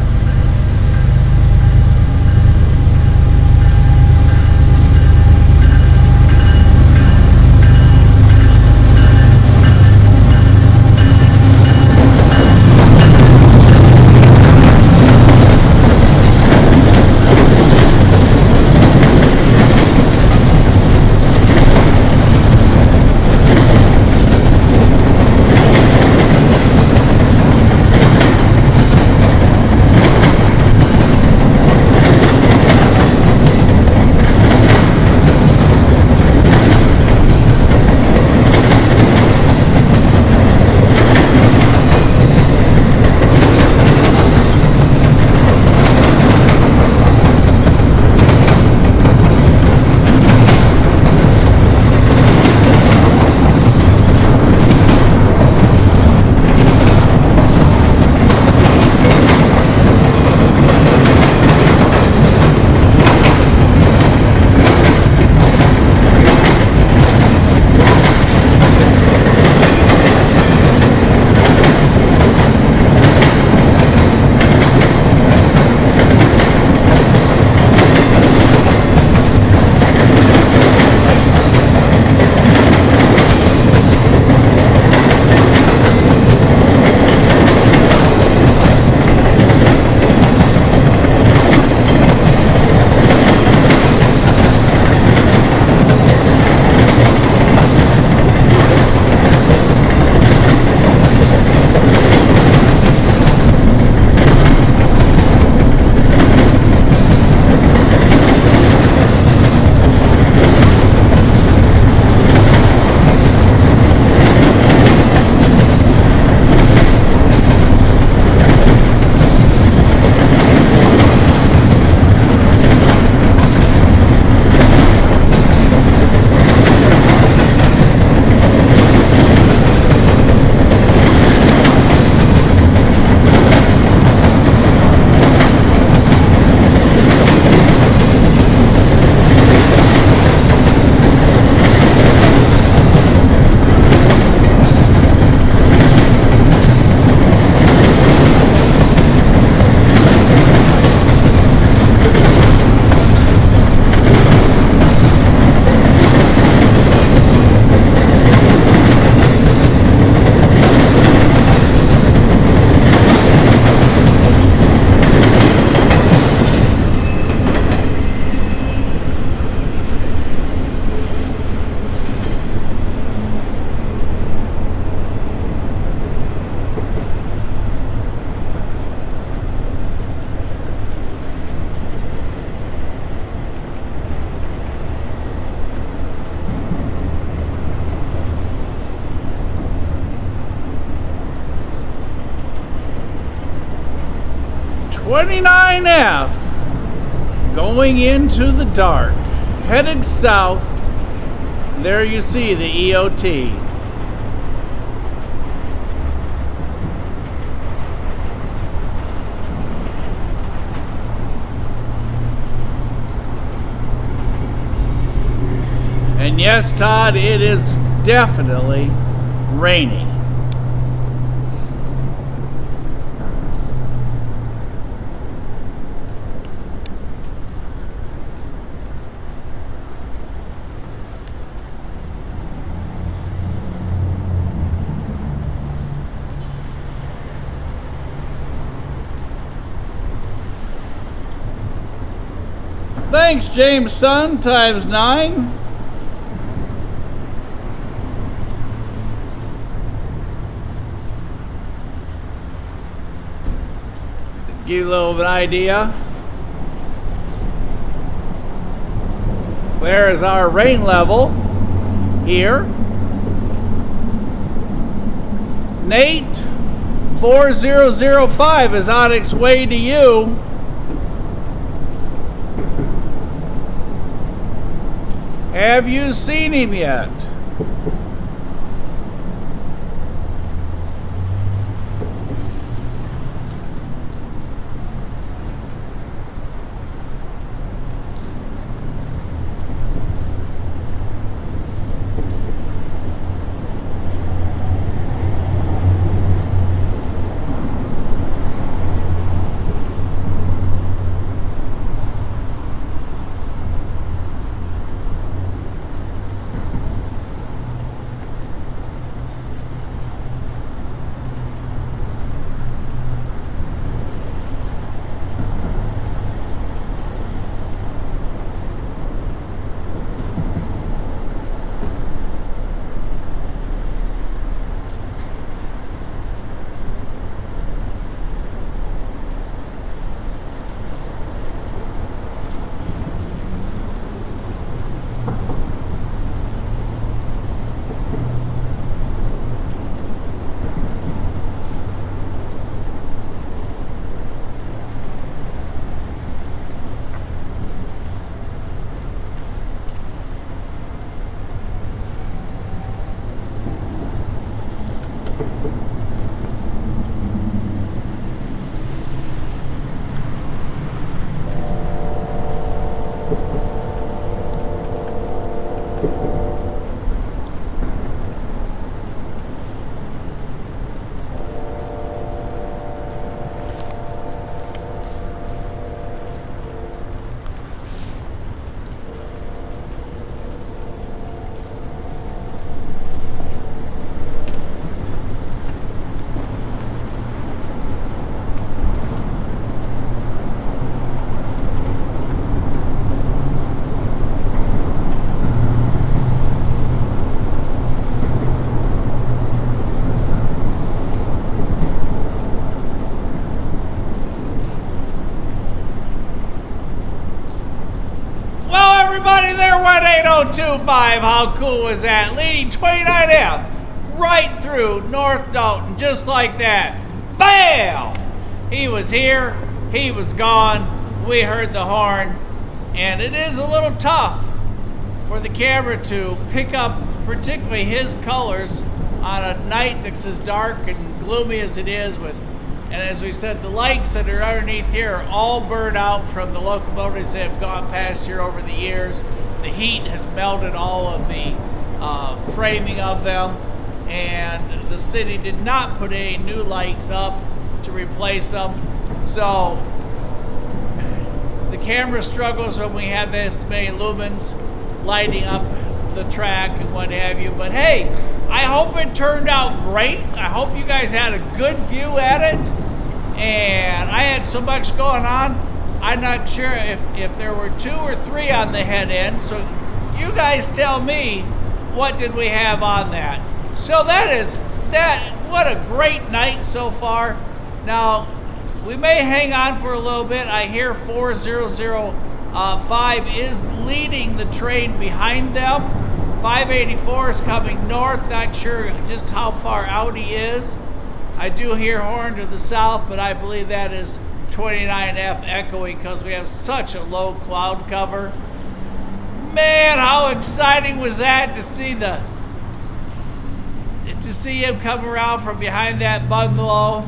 Going into the dark, headed south. There you see the EOT. And yes, Todd, it is definitely raining. Thanks, James Son, times 9. Just give you a little of an idea. There is our rain level here. Nate 4005 is on its way to you. Have you seen him yet? Everybody there went 8025. How cool was that? Leading 29F right through North Dalton, just like that. Bam! He was here, he was gone, we heard the horn, and it is a little tough for the camera to pick up particularly his colors on a night that's as dark and gloomy as it is with, and as we said, the lights that are underneath here are all burned out from the locomotives that have gone past here over the years. The heat has melted all of the framing of them, and the city did not put any new lights up to replace them. So the camera struggles when we have this many lumens lighting up the track and what have you. But hey, I hope it turned out great. I hope you guys had a good view at it. And I had so much going on, I'm not sure if there were 2 or 3 on the head end. So you guys tell me, what did we have on that? So what a great night so far. Now, we may hang on for a little bit. I hear 4005 is leading the train behind them. 584 is coming north, not sure just how far out he is. I do hear horn to the south, but I believe that is 29F echoing because we have such a low cloud cover. Man, how exciting was that to see him come around from behind that bungalow.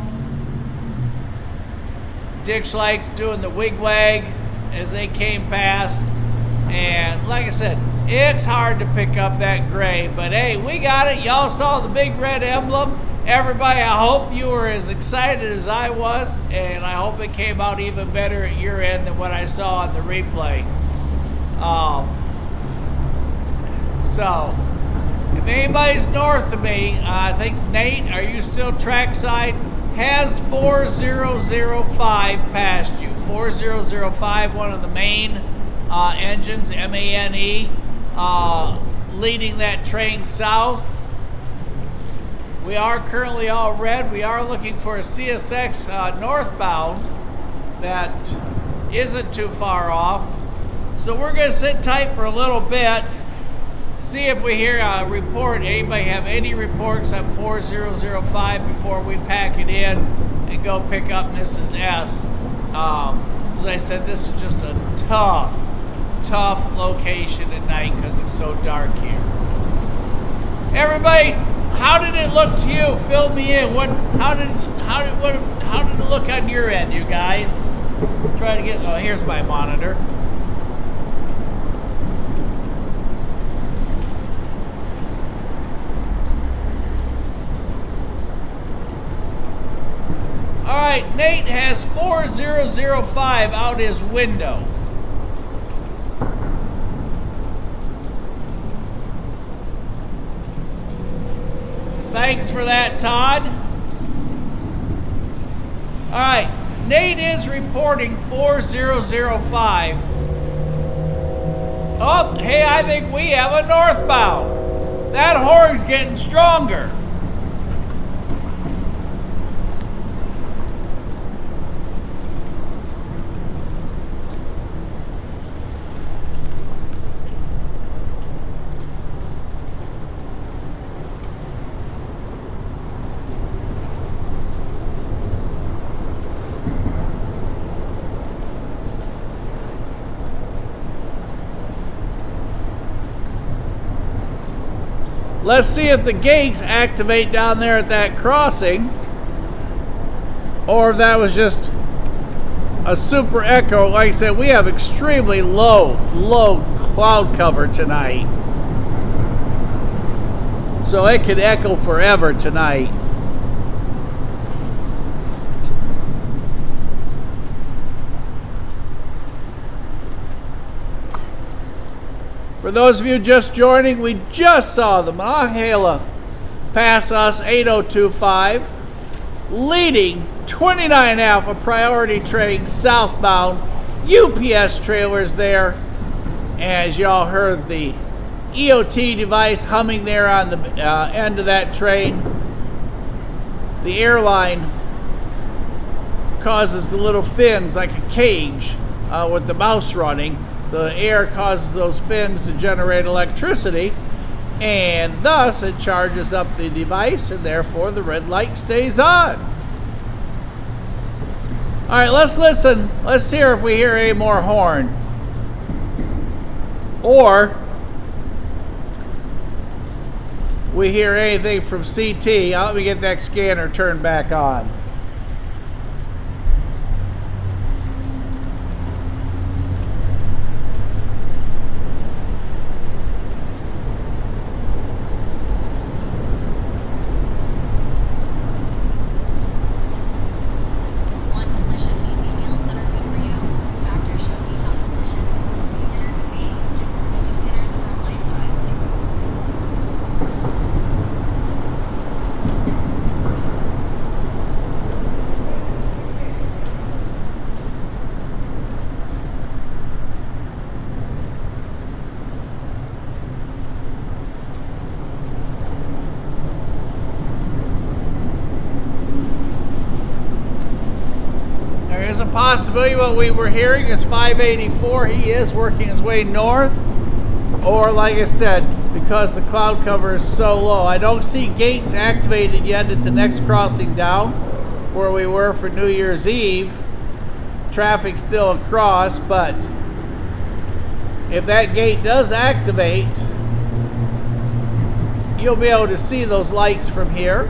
Dick Schleik's doing the wig-wag as they came past. And like I said, it's hard to pick up that gray, but hey, we got it. Y'all saw the big red emblem. Everybody, I hope you were as excited as I was, and I hope it came out even better at your end than what I saw on the replay. So, if anybody's north of me, I think Nate, are you still trackside? Has 4005 passed you? 4005, one of the main engines, MANE, leading that train south. We are currently all red. We are looking for a CSX northbound that isn't too far off. So we're going to sit tight for a little bit, see if we hear a report. Anybody have any reports on 4005 before we pack it in and go pick up Mrs. S. As I said, this is just a tough location at night because it's so dark here. Everybody, how did it look to you? Fill me in. How did it look on your end, you guys? Try to get. Oh, here's my monitor. All right, Nate has 4005 out his window. Thanks for that, Todd. All right, Nate is reporting 4005. Oh, hey, I think we have a northbound. That horn's getting stronger. Let's see if the gates activate down there at that crossing, or if that was just a super echo. Like I said, we have extremely low cloud cover tonight. so it could echo forever tonight. For those of you just joining, we just saw the Monongahela pass us 8025, leading 29.5 of priority train southbound. UPS trailers there. As y'all heard the EOT device humming there on the end of that train. The airline causes the little fins like a cage with the mouse running. The air causes those fins to generate electricity, and thus it charges up the device, and therefore the red light stays on. All right, let's listen. Let's hear if we hear any more horn. Or we hear anything from CT. Let me get that scanner turned back on. There's a possibility what we were hearing is 584. He is working his way north. Or like I said, because the cloud cover is so low, I don't see gates activated yet at the next crossing down where we were for New Year's Eve. Traffic still across, but if that gate does activate, you'll be able to see those lights from here.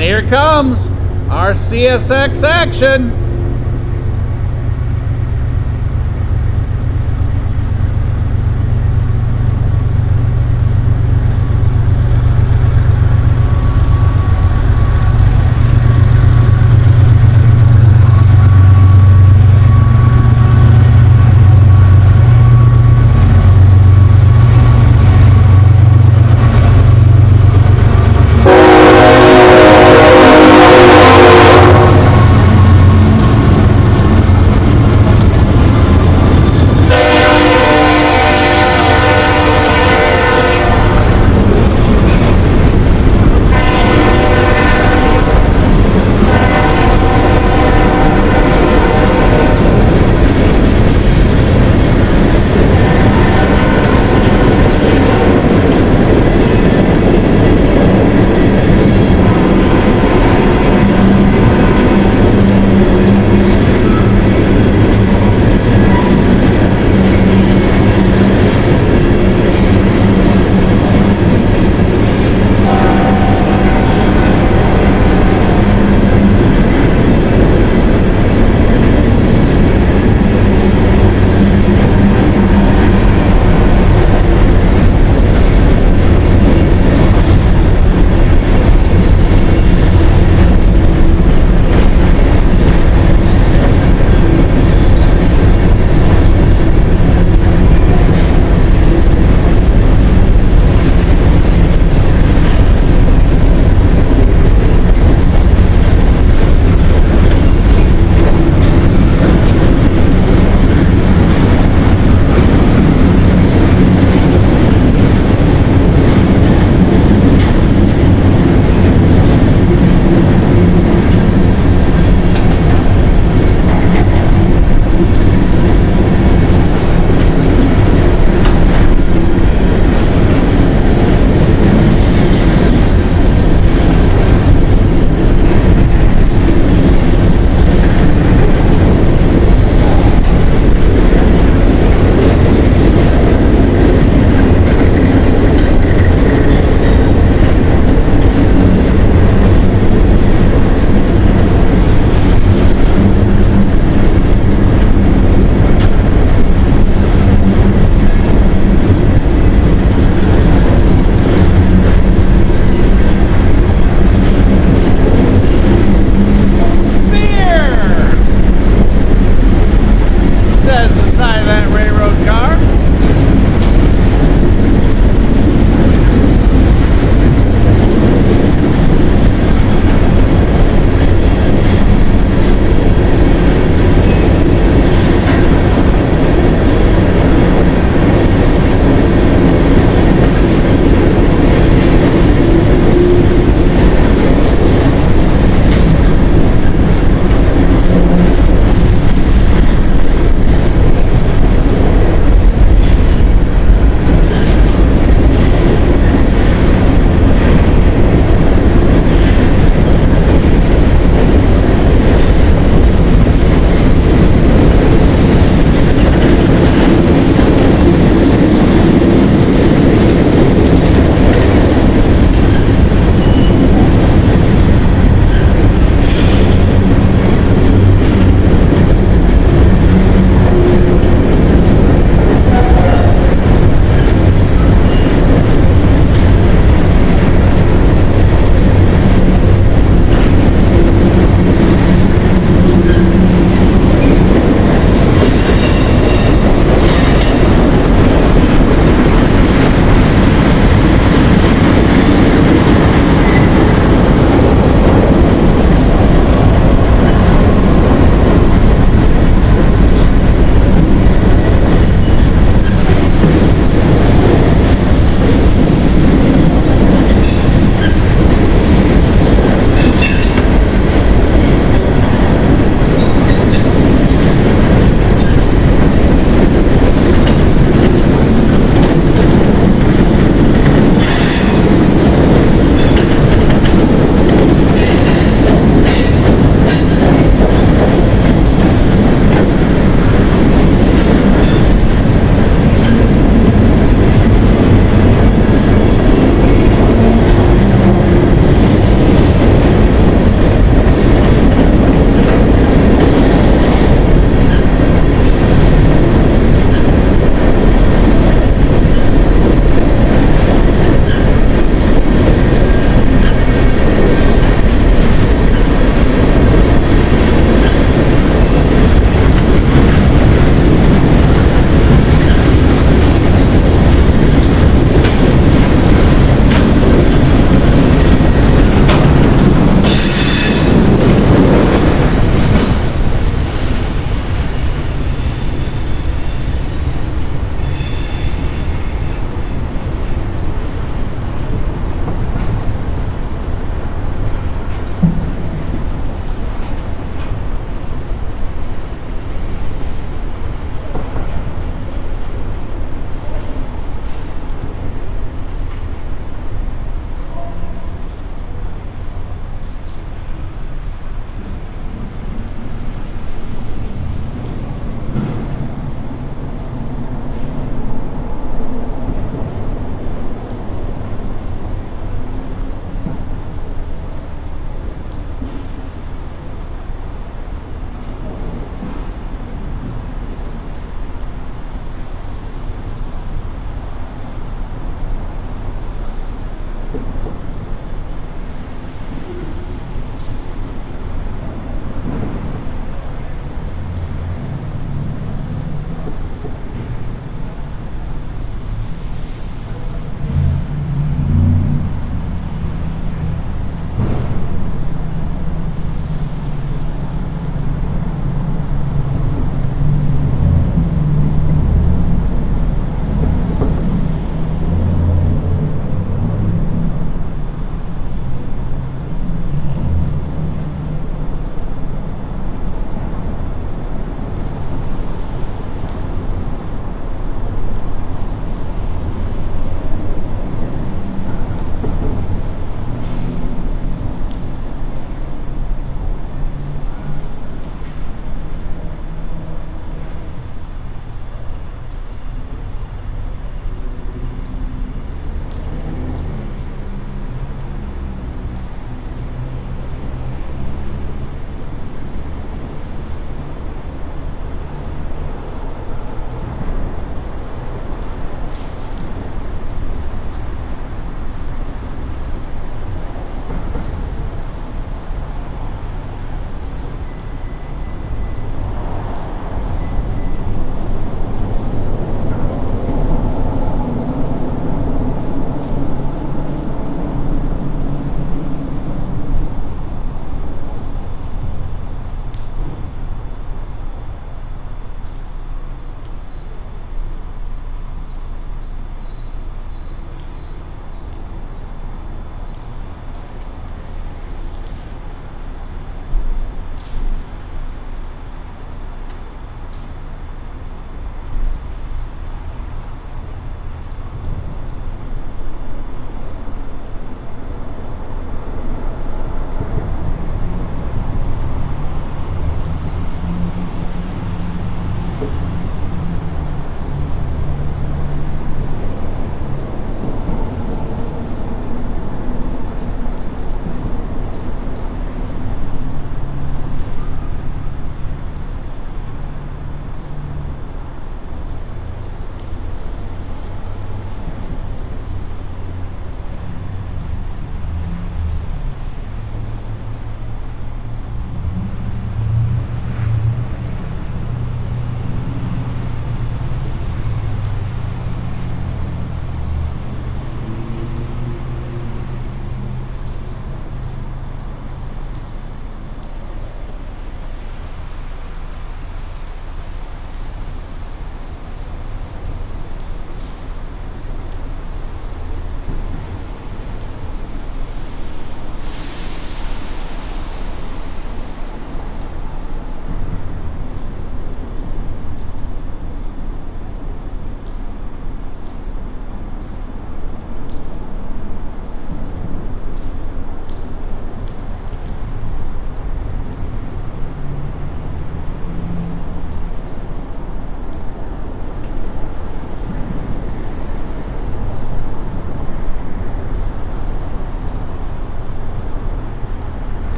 Here comes our CSX action.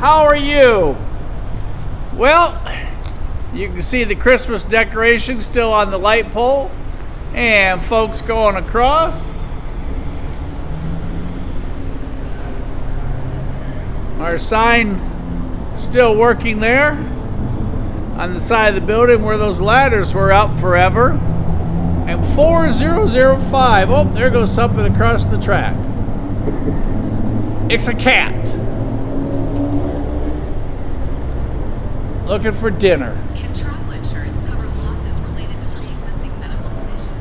how are you? Well, you can see the Christmas decorations still on the light pole and folks going across. Our sign still working there on the side of the building where those ladders were up forever. And 4005, oh, there goes something across the track. It's a cat. Looking for dinner. Can travel insurance cover losses related to pre-existing medical conditions?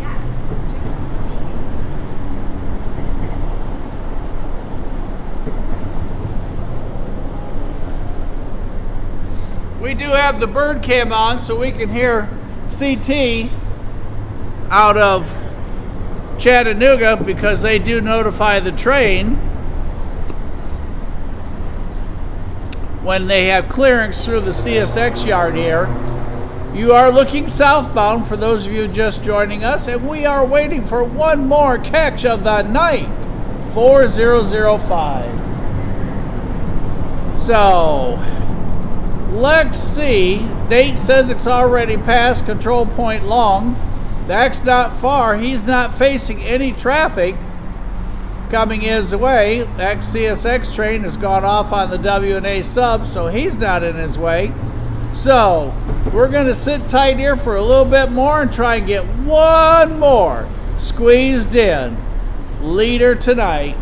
Yes, generally speaking. We do have the bird cam on so we can hear CT out of Chattanooga because they do notify the train when they have clearance through the CSX yard here. You are looking southbound for those of you just joining us, and we are waiting for one more catch of the night, 4005. So, let's see. Nate says it's already past Control Point Long. That's not far. He's not facing any traffic coming his way. That CSX train has gone off on the W&A sub, so he's not in his way. So we're going to sit tight here for a little bit more and try and get one more squeezed in leader tonight.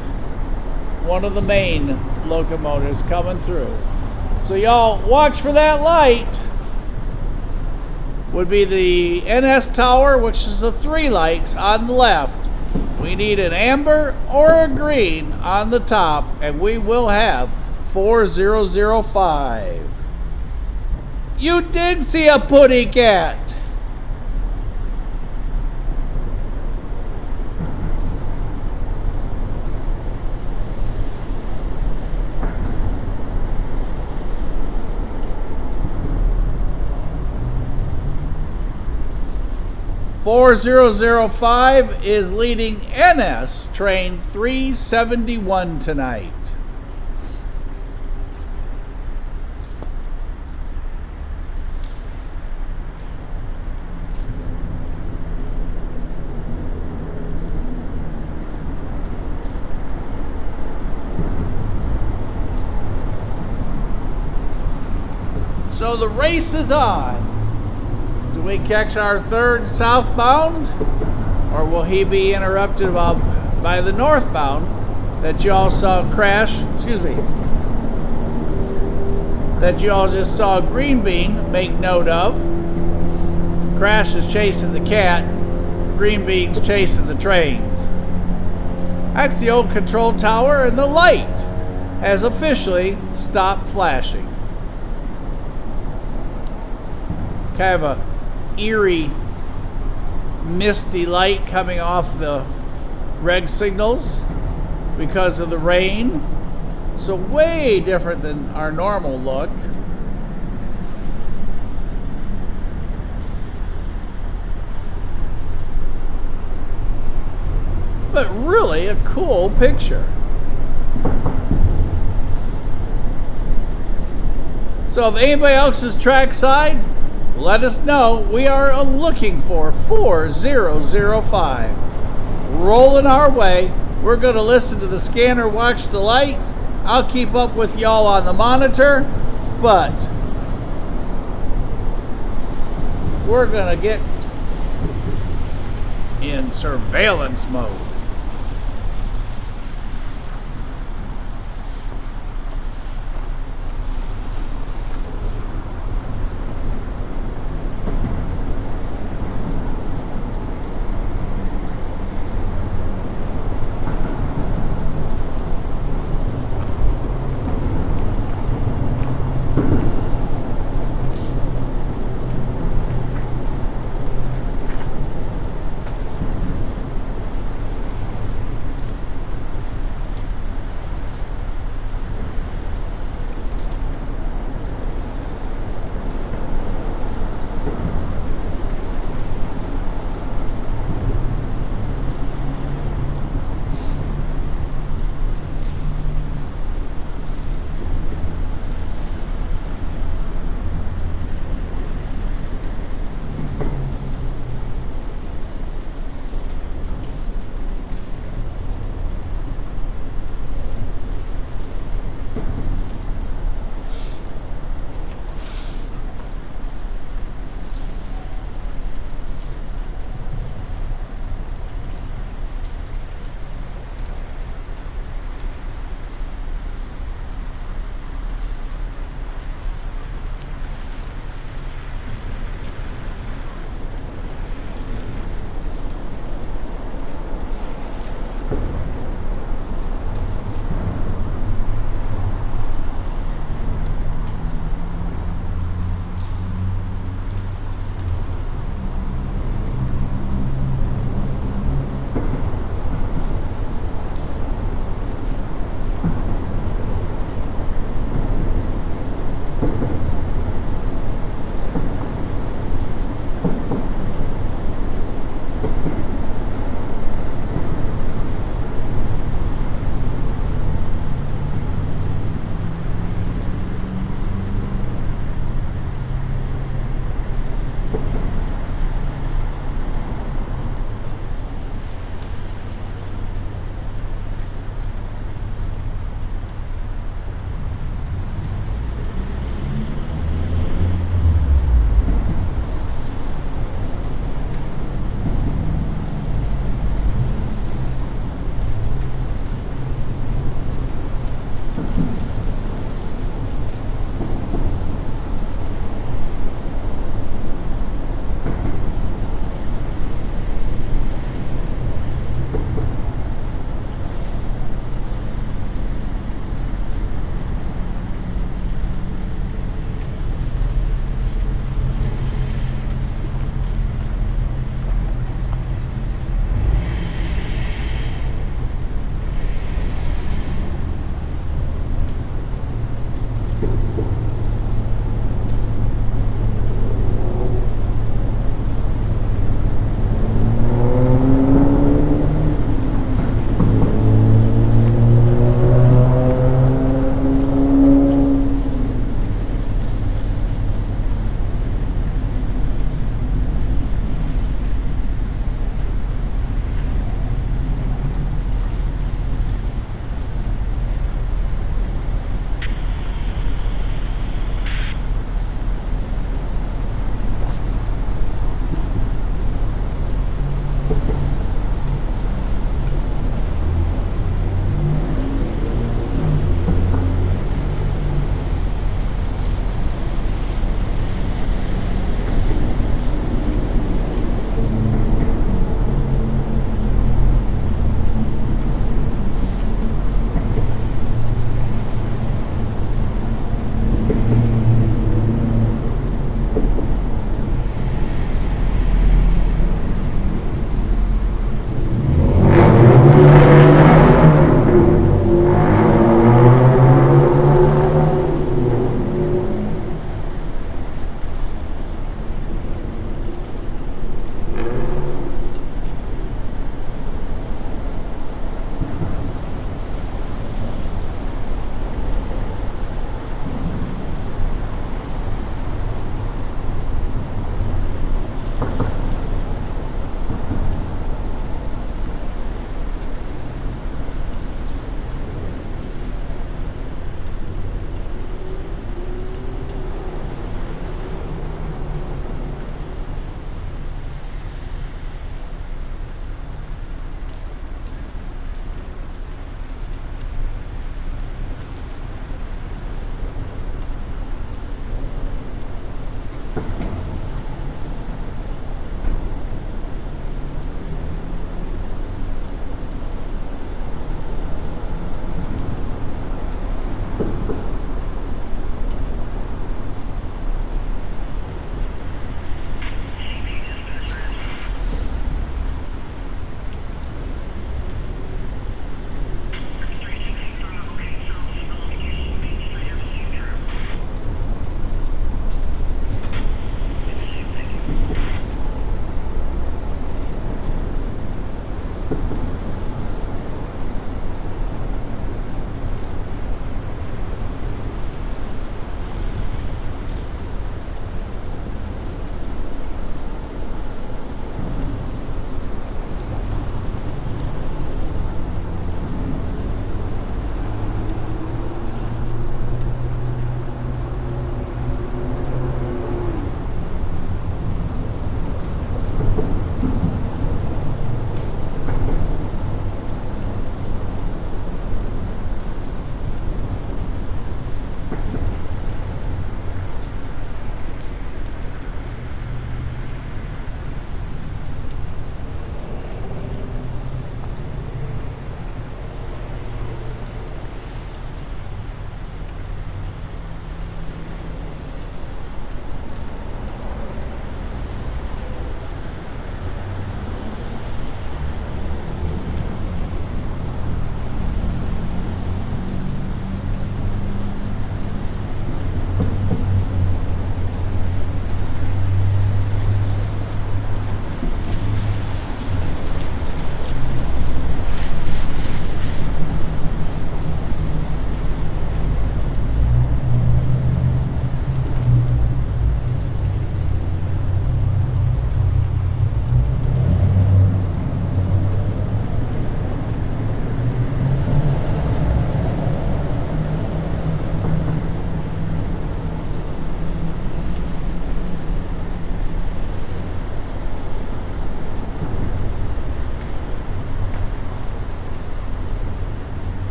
One of the main locomotives coming through. So y'all watch for that light. Would be the NS Tower, which is the 3 lights on the left. We need an amber or a green on the top, and we will have 4005. You did see a putty cat. .4005 is leading NS train 371 tonight. So the race is on. Do we catch our third southbound, or will he be interrupted by the northbound that you all saw crash? Excuse me. That you all just saw Green Bean make note of. Crash is chasing the cat. Green Bean's chasing the trains. That's the old control tower, and the light has officially stopped flashing. Kind of a eerie, misty light coming off the red signals because of the rain. So way different than our normal look. But really a cool picture. So if anybody else is trackside, let us know. We are looking for 4005. Rolling our way. We're going to listen to the scanner, watch the lights. I'll keep up with y'all on the monitor, but we're going to get in surveillance mode.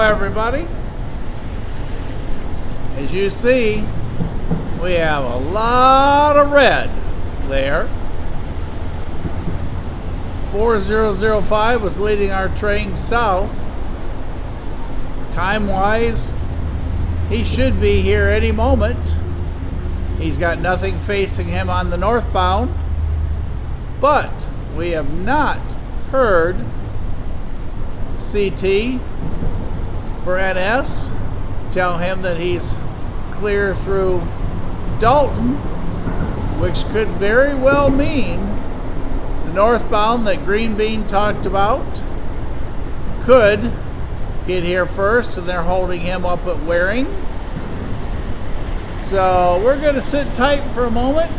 everybody. As you see, we have a lot of red there. 4005 was leading our train south. Time-wise, he should be here any moment. He's got nothing facing him on the northbound, but we have not heard CT for NS tell him that he's clear through Dalton, which could very well mean the northbound that Green Bean talked about could get here first, and they're holding him up at Waring. So we're going to sit tight for a moment.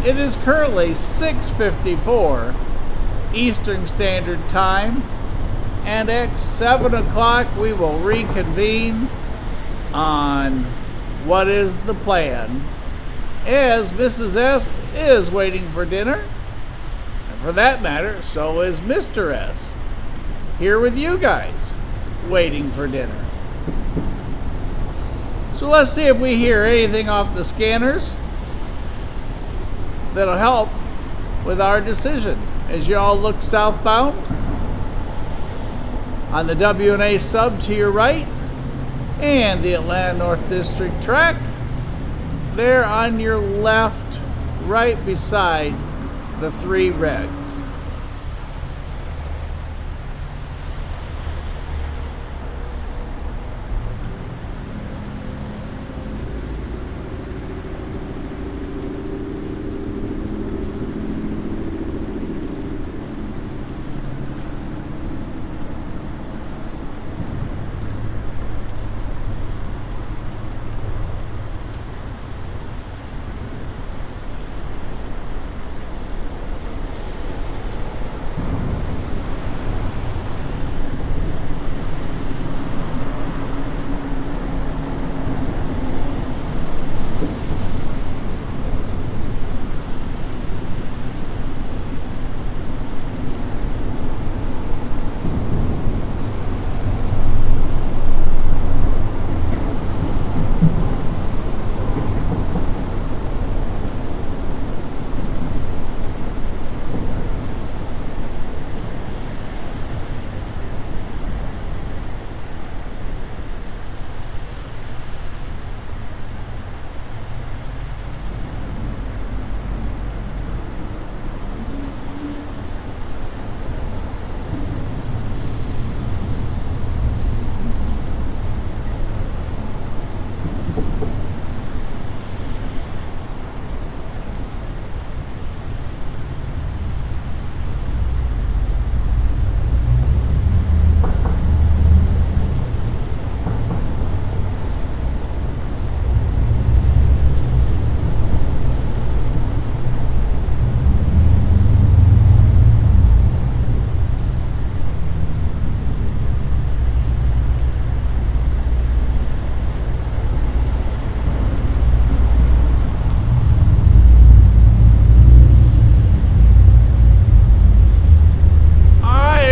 It is currently 6:54 Eastern Standard Time, and at 7 o'clock we will reconvene on what is the plan, as Mrs. S is waiting for dinner, and for that matter, so is Mr. S, here with you guys, waiting for dinner. So let's see if we hear anything off the scanners that'll help with our decision. As you all look southbound, on the W&A sub to your right, and the Atlanta North District track, there on your left, right beside the 3 reds.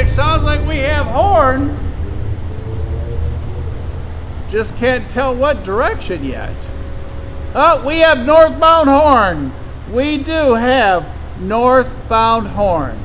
Sounds like we have horn. Just can't tell what direction yet. Oh, we have northbound horn. We do have northbound horn.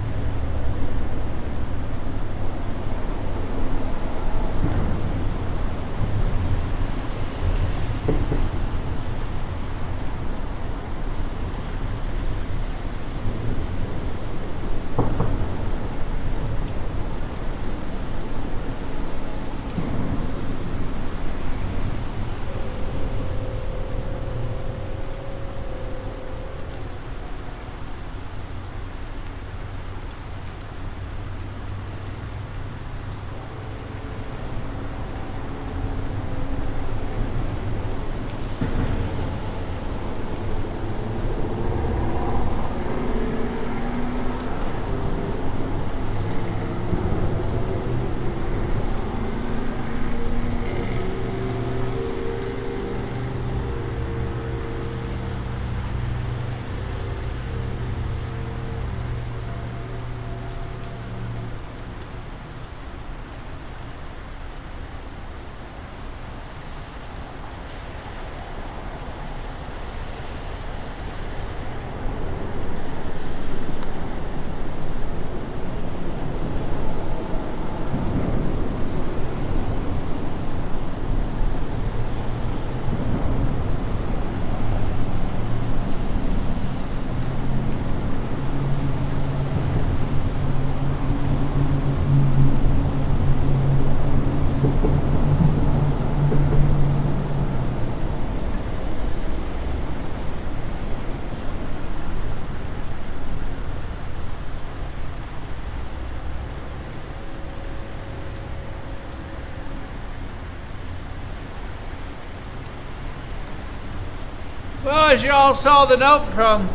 Well, as you all saw the note from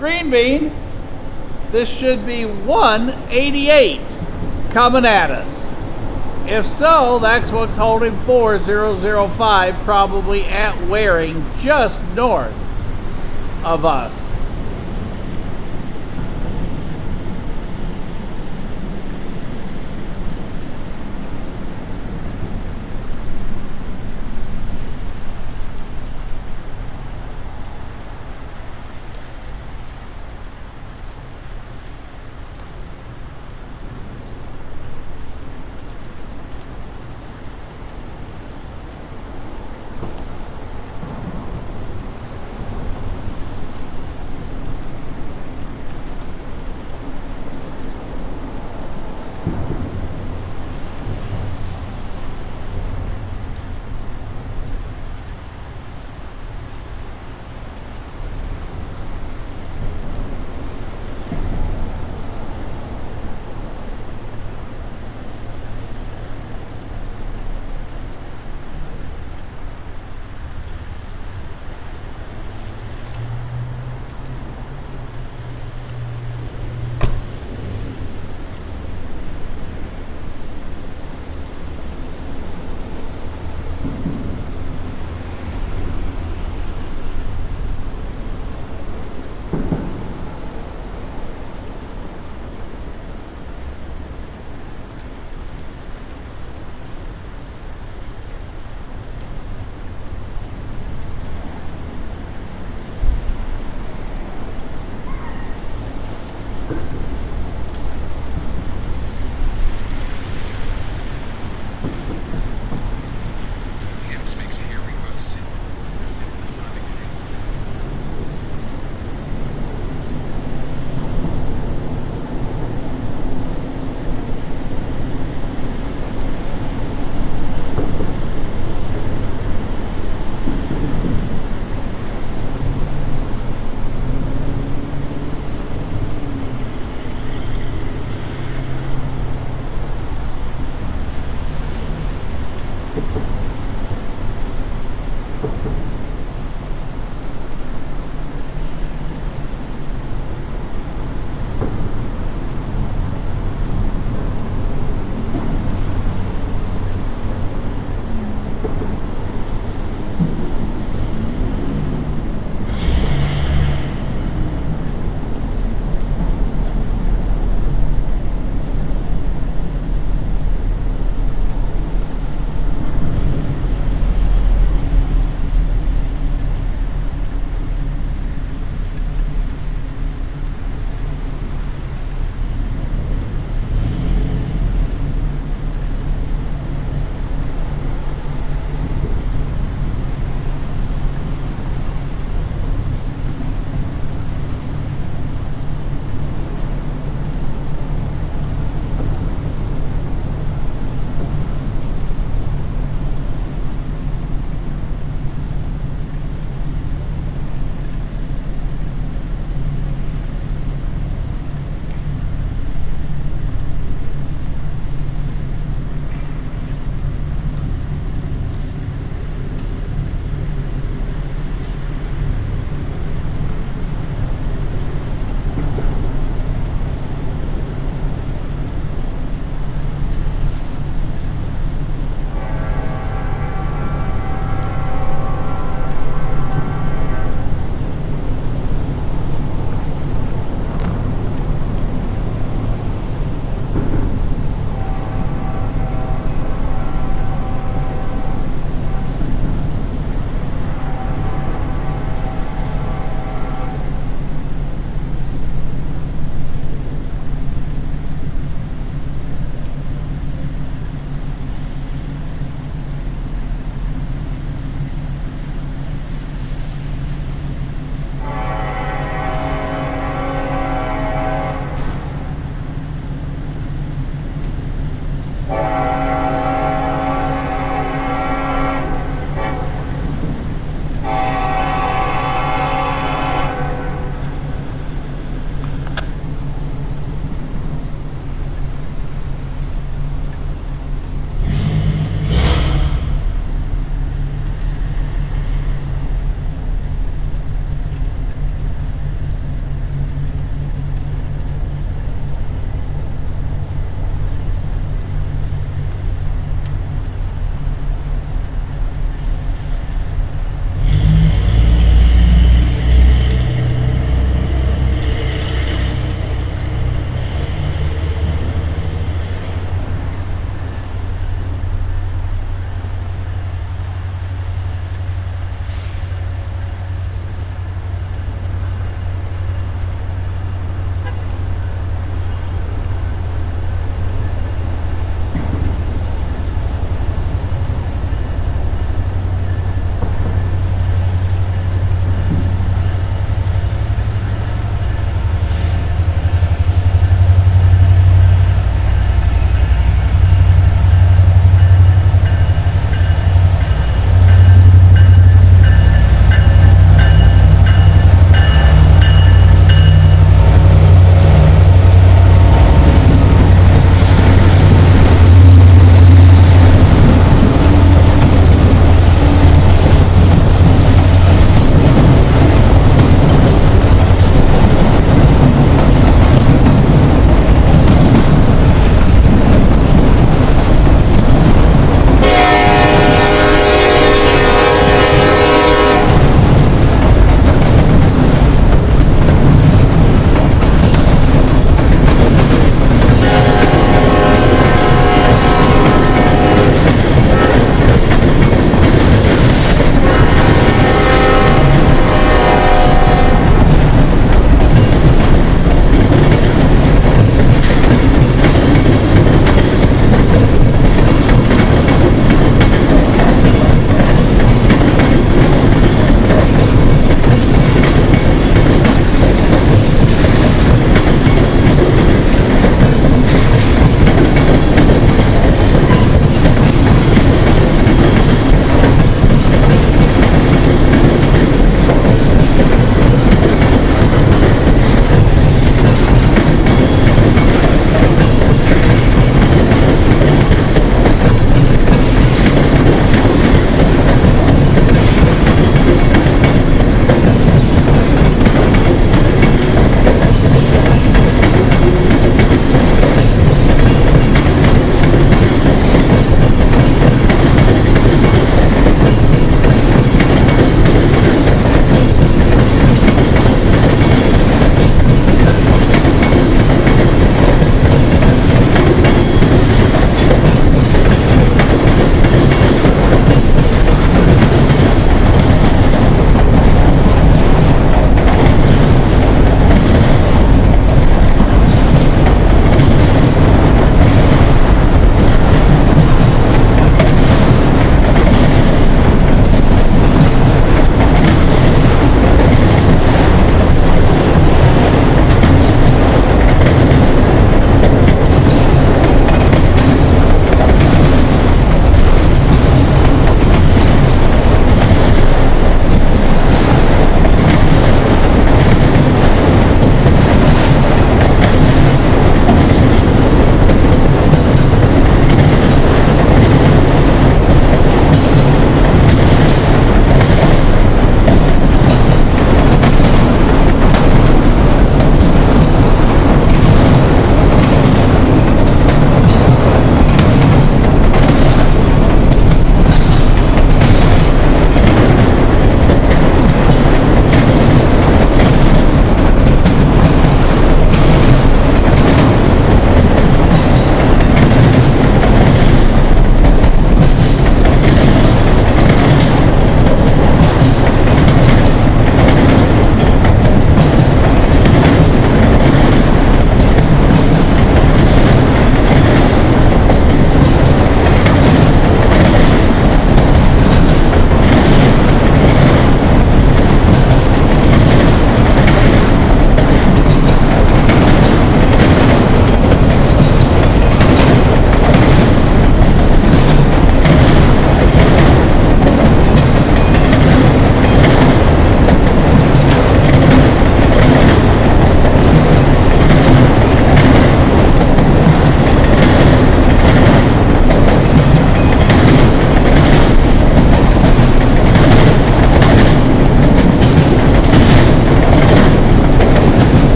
Green Bean, this should be 188 coming at us. If so, that's what's holding 4005, probably at Waring, just north of us.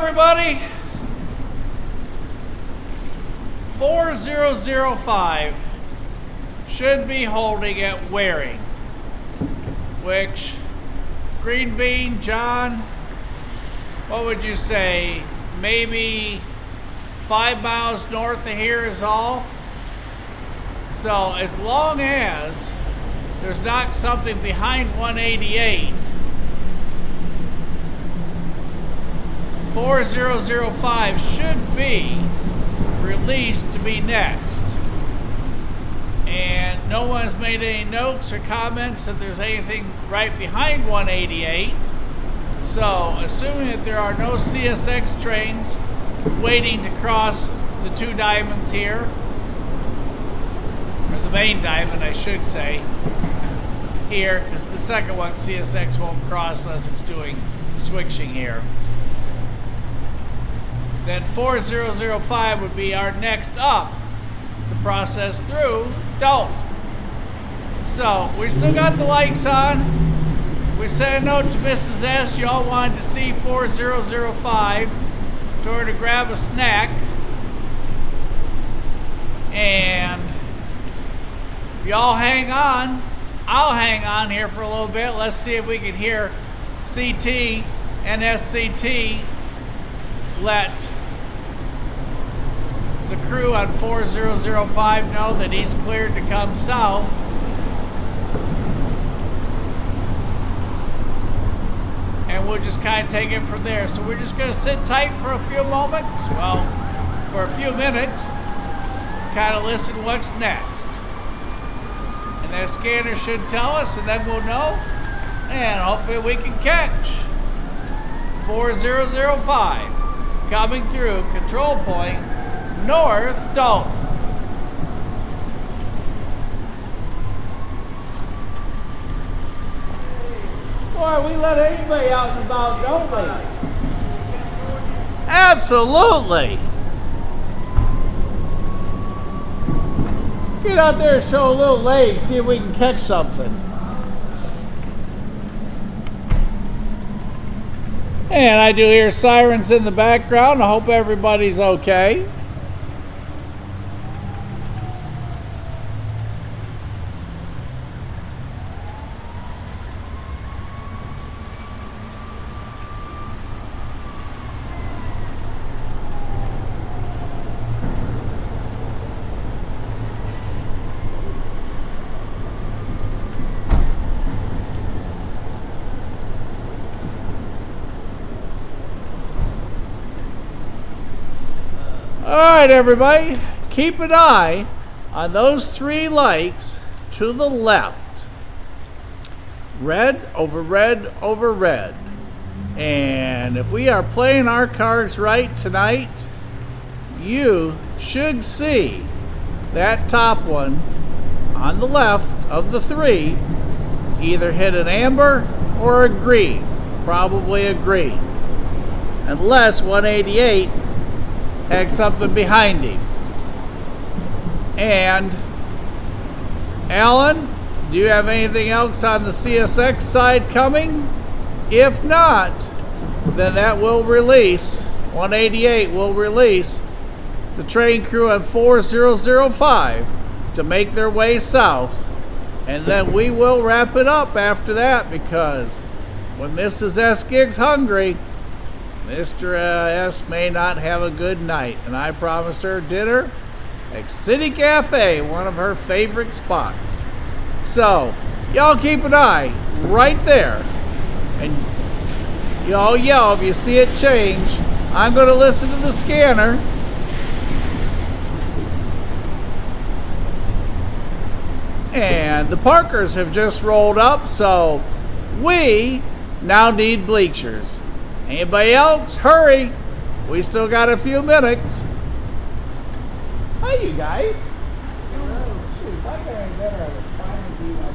everybody. 4005 should be holding at Waring, which, Green Bean, John, what would you say? Maybe 5 miles north of here is all. So as long as there's not something behind 188, 4005 should be released to be next. And no one's made any notes or comments that there's anything right behind 188. So assuming that there are no CSX trains waiting to cross the 2 diamonds here, or the main diamond I should say, here, because the second one CSX won't cross unless it's doing switching here. Then 4005 would be our next up to process through Dalton. So we still got the lights on. We sent a note to Mrs. S. Y'all wanted to see 4005. Told her to grab a snack. And if y'all hang on, I'll hang on here for a little bit. Let's see if we can hear CT and SCT let the crew on 4005 know that he's cleared to come south. And we'll just kind of take it from there. So we're just going to sit tight for a few moments. Well, for a few minutes. Kind of listen what's next. And that scanner should tell us, and then we'll know. And hopefully we can catch 4005 coming through Control Point North Dalton. Boy, we let anybody out and about, don't we? Absolutely. Get out there and show a little leg, see if we can catch something. And I do hear sirens in the background. I hope everybody's okay. Alright everybody, keep an eye on those 3 lights to the left. Red over red over red. And if we are playing our cards right tonight, you should see that top one on the left of the 3 either hit an amber or a green. Probably a green. Unless 188 had something behind him. And Alan, do you have anything else on the CSX side coming? If not, then that will release, 188 will release the train crew at 4005 to make their way south. And then we will wrap it up after that, because when Mrs. S gets hungry, Mr. S may not have a good night, and I promised her dinner at City Cafe, one of her favorite spots. So, y'all keep an eye right there, and y'all yell if you see it change. I'm going to listen to the scanner. And the Parkers have just rolled up, so we now need bleachers. Anybody else? Hurry! We still got a few minutes. Hi, you guys. Shoot, I got any better at it. Trying to be like,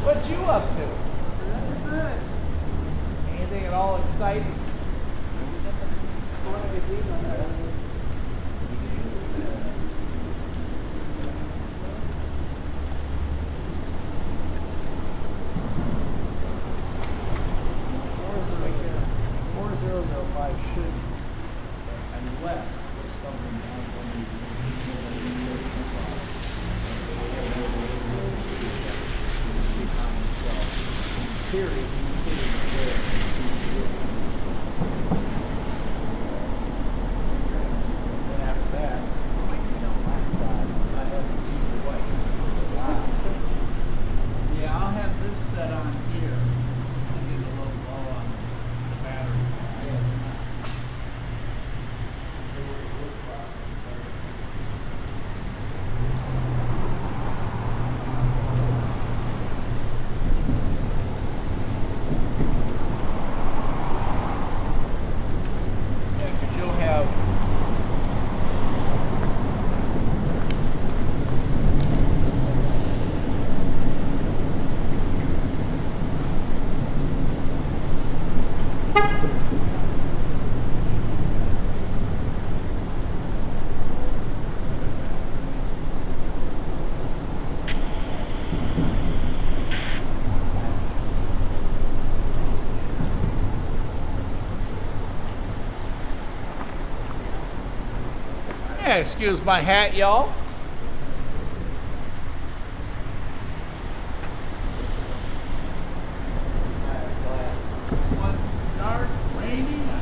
what you up to? Anything at all exciting? series you see there. Then after that, I might be on that side. I have to keep it away. Wow. Yeah, I'll have this set on here. I'll get a little low on the battery. Yeah, because you'll have yeah, excuse my hat, y'all. One dark, rainy night.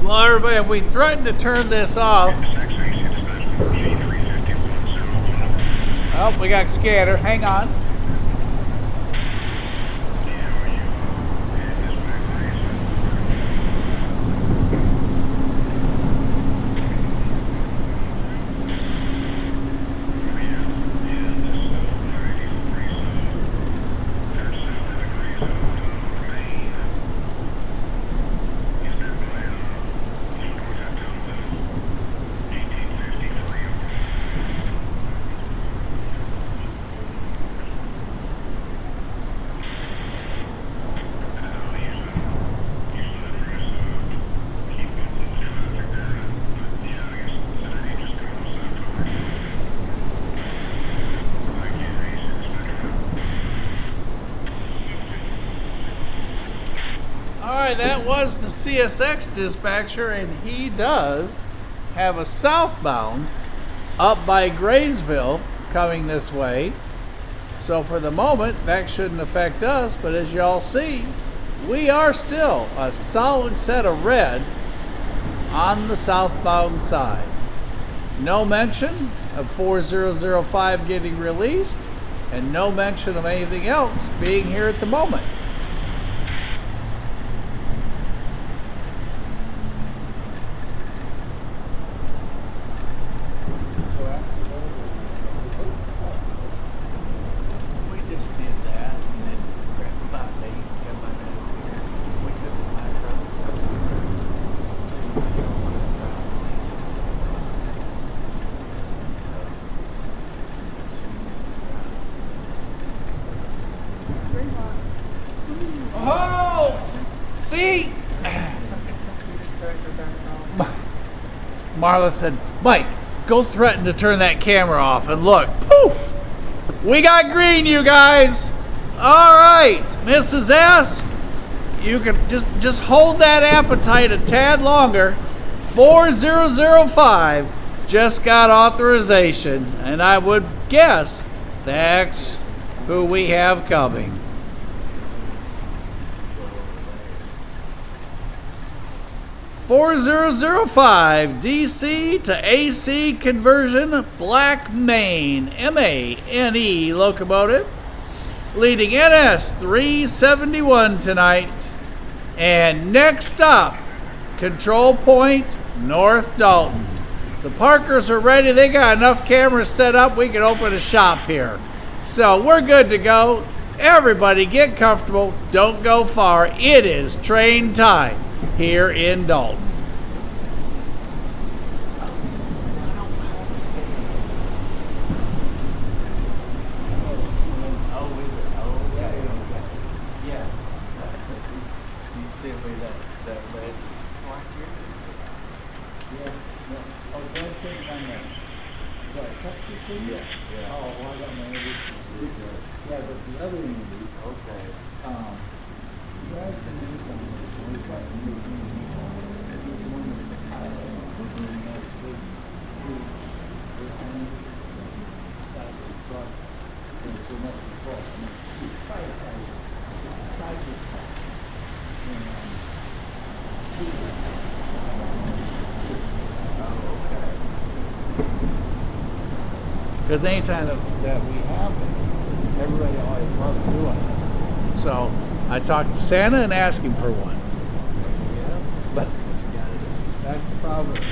Well, everybody, we threatened to turn this off. Oh, we got scatter. Hang on. That was the CSX dispatcher, and he does have a southbound up by Graysville coming this way. So for the moment, that shouldn't affect us, but as y'all see, we are still a solid set of red on the southbound side. No mention of 4005 getting released, and no mention of anything else being here at the moment. Marla said, Mike, go threaten to turn that camera off, and look, poof, we got green, you guys. All right, Mrs. S, you can just hold that appetite a tad longer. 4005 just got authorization, and I would guess that's who we have coming. 4005 DC to AC conversion, Black Main MANE locomotive, leading NS 371 tonight. And next stop, Control Point North Dalton. The Parkers are ready. They got enough cameras set up. We can open a shop here. So we're good to go. Everybody get comfortable. Don't go far. It is train time here in Dalton. Because anytime that we have it, everybody always loves doing it. So I talked to Santa and asked him for one. Yeah. But that's the problem. If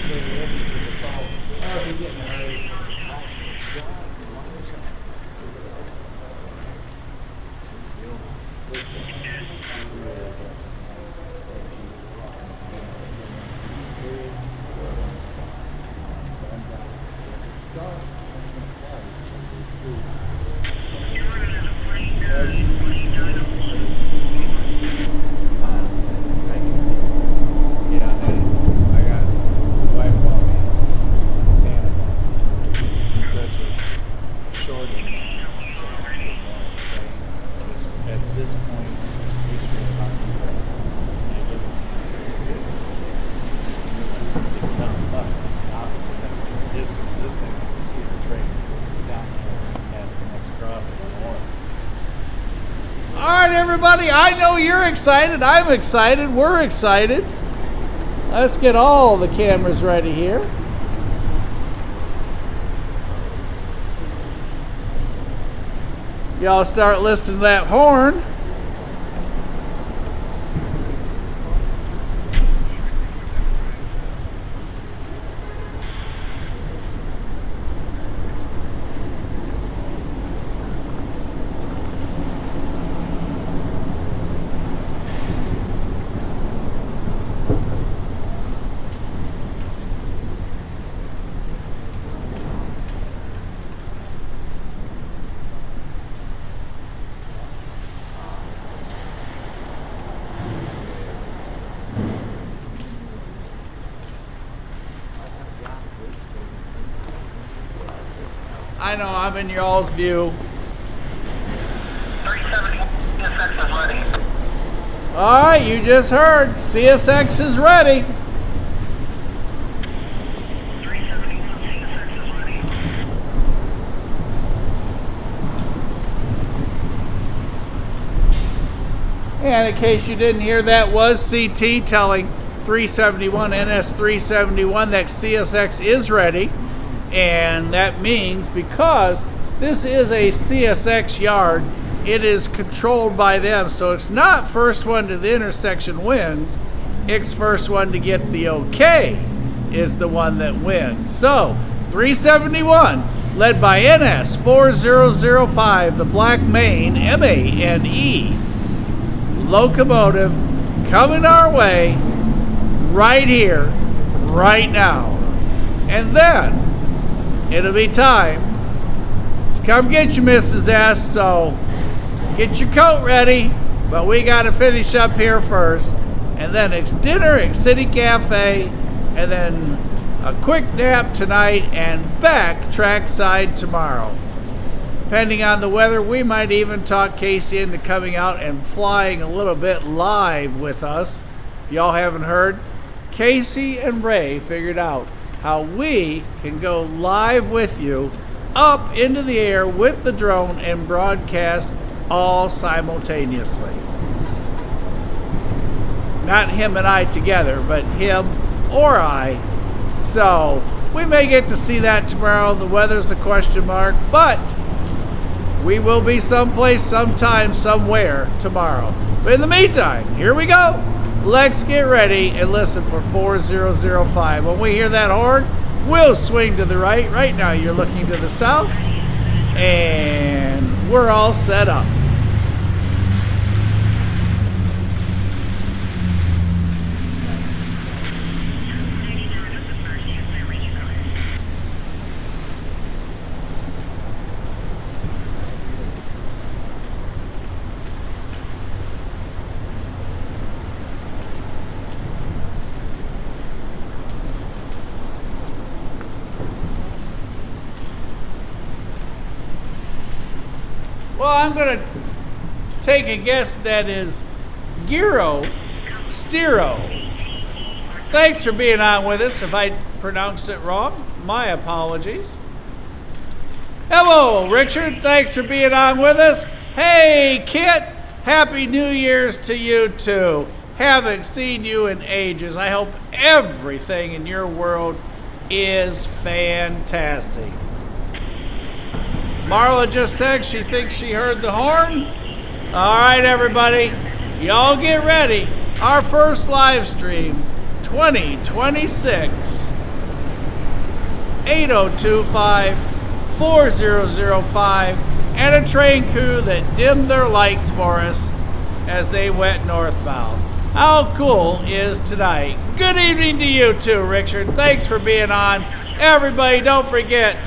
you're getting a hurry. Everybody, I know you're excited. I'm excited. We're excited. Let's get all the cameras ready here. Y'all start listening to that horn. I know, I'm in y'all's view. 370 CSX is ready. Alright, you just heard. CSX is ready. 371 CSX is ready. And in case you didn't hear, that was CT telling 371, NS 371, that CSX is ready. And that means because this is a CSX yard, it is controlled by them. So it's not first one to the intersection wins. It's first one to get the okay is the one that wins. So 371 led by NS 4005, the Black Main MANE locomotive coming our way right here, right now. And then it'll be time to come get you, Mrs. S. So get your coat ready, but we got to finish up here first. And then it's dinner at City Cafe, and then a quick nap tonight, and back trackside tomorrow. Depending on the weather, we might even talk Casey into coming out and flying a little bit live with us. If y'all haven't heard, Casey and Ray figured out how we can go live with you up into the air with the drone and broadcast all simultaneously. Not him and I together, but him or I. So we may get to see that tomorrow. The weather's a question mark, but we will be someplace, sometime, somewhere tomorrow. But in the meantime, here we go. Let's get ready and listen for 4005. When we hear that horn, we'll swing to the right. Right now, you're looking to the south, and we're all set up. Well, I'm going to take a guess that is Gyro Stero. Thanks for being on with us. If I pronounced it wrong, my apologies. Hello, Richard. Thanks for being on with us. Hey, Kit. Happy New Year's to you, too. Haven't seen you in ages. I hope everything in your world is fantastic. Marla just said she thinks she heard the horn. All right, everybody, y'all get ready. Our first live stream, 2026, 8025, 4005, and a train crew that dimmed their lights for us as they went northbound. How cool is tonight? Good evening to you too, Richard. Thanks for being on. Everybody, don't forget,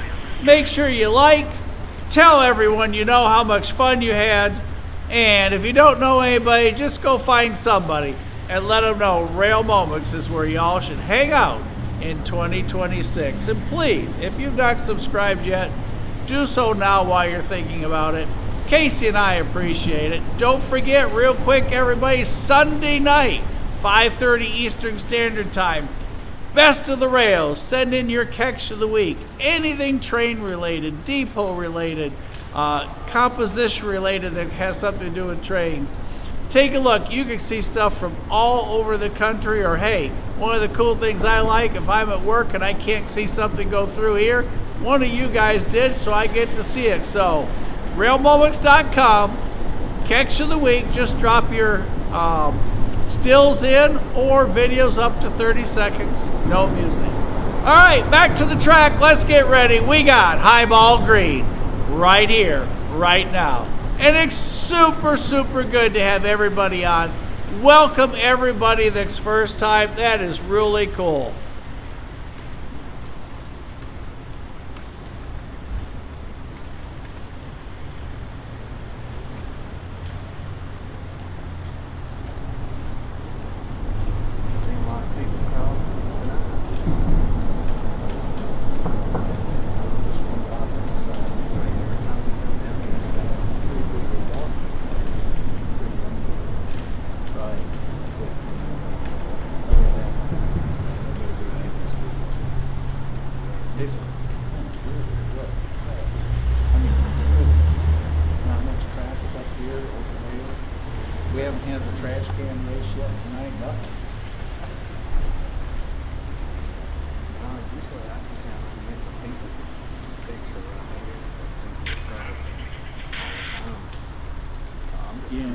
make sure you like, tell everyone you know how much fun you had, and if you don't know anybody, just go find somebody and let them know Rail Moments is where y'all should hang out in 2026. And please, if you've not subscribed yet, do so now while you're thinking about it. Casey and I appreciate it. Don't forget, real quick, everybody, Sunday night, 5:30 Eastern Standard Time, Best of the Rails. Send in your catch of the week. Anything train related, depot related, composition related that has something to do with trains. take a look. You can see stuff from all over the country, or hey, one of the cool things I like, if I'm at work and I can't see something go through here, one of you guys did, so I get to see it. So, railmoments.com, catch of the week, just drop your stills in or videos up to 30 seconds, no music. All right, back to the track. Let's get ready. We got Highball Green right here, right now. And it's super, super good to have everybody on. Welcome everybody that's first time. That is really cool. We haven't had the trash can race yet tonight, nothing. Yeah,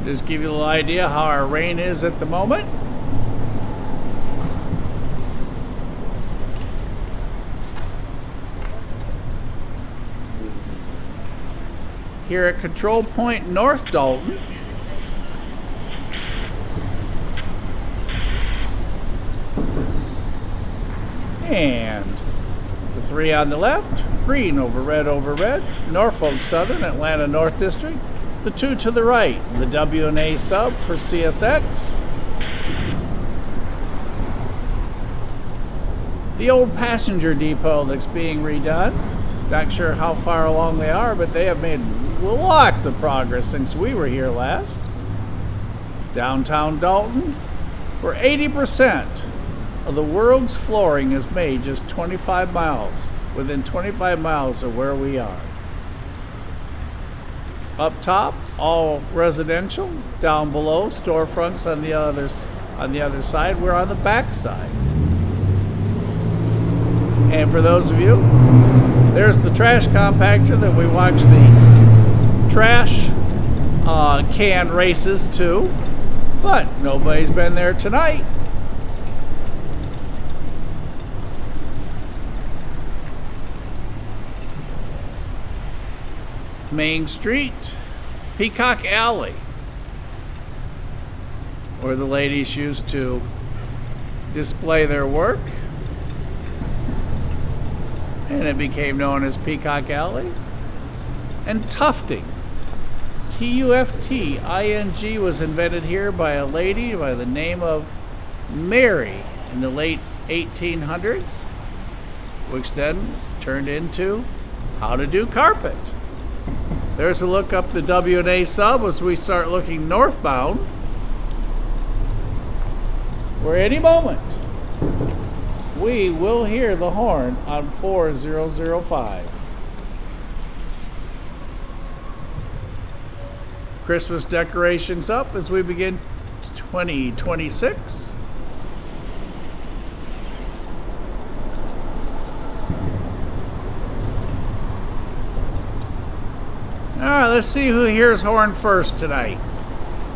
just give you a little idea how our rain is at the moment. Here at Control Point North Dalton. And the three on the left, green over red, Norfolk Southern, Atlanta North District. The two to the right, the W&A sub for CSX. The old passenger depot that's being redone. Not sure how far along they are, but they have made lots of progress since we were here last. Downtown Dalton, where 80% of the world's flooring is made just 25 miles, within 25 miles of where we are. Up top, all residential. Down below, storefronts on the other side. We're on the back side. And for those of you, there's the trash compactor that we watch the trash can races to. But nobody's been there tonight. Main Street, Peacock Alley, where the ladies used to display their work, and it became known as Peacock Alley. And tufting, Tufting, was invented here by a lady by the name of Mary in the late 1800s, which then turned into how to do carpet. There's a look up the W&A sub as we start looking northbound, where any moment we will hear the horn on 4005. Christmas decorations up as we begin 2026. All right, let's see who hears horn first tonight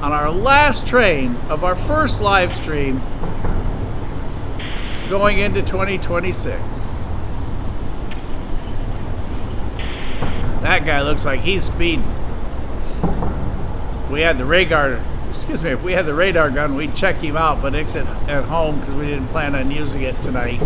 on our last train of our first live stream going into 2026. That guy looks like he's speeding. We had the radar, if we had the radar gun, we'd check him out, but it's at home because we didn't plan on using it tonight.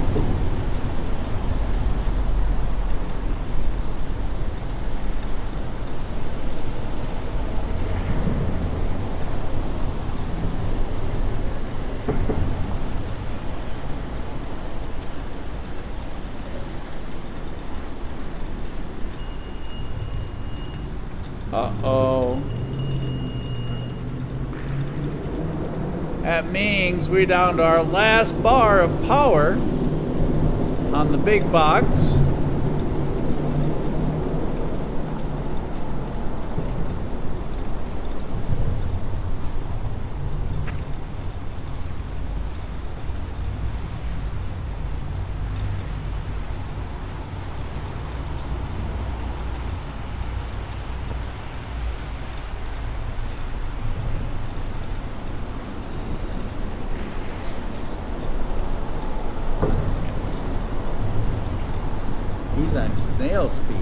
Uh-oh. That means we're down to our last bar of power on the big box. He's on snail speed.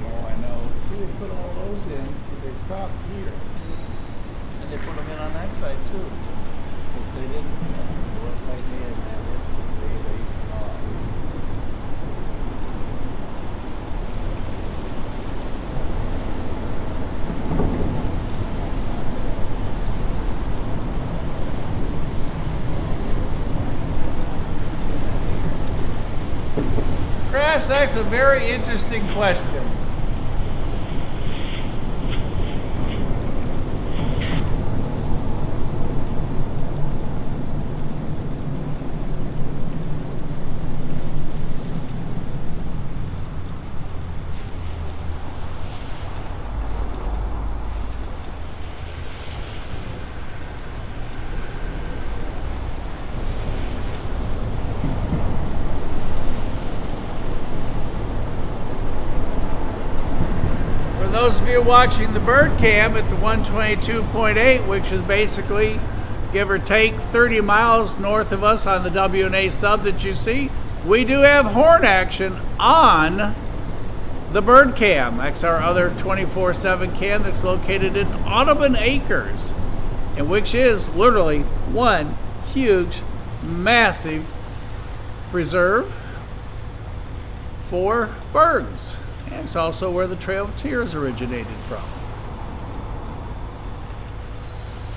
Oh, I know. See, they put all those in, but they stopped here. And they put them in on that side too. If they didn't, what if I did, man, this would be really small. Crash, that's a very interesting question. Those of you watching the bird cam at the 122.8, which is basically give or take 30 miles north of us on the W&A sub that you see, we do have horn action on the bird cam. That's our other 24/7 cam that's located in Audubon Acres, and which is literally one huge, massive preserve for birds. And it's also where the Trail of Tears originated from.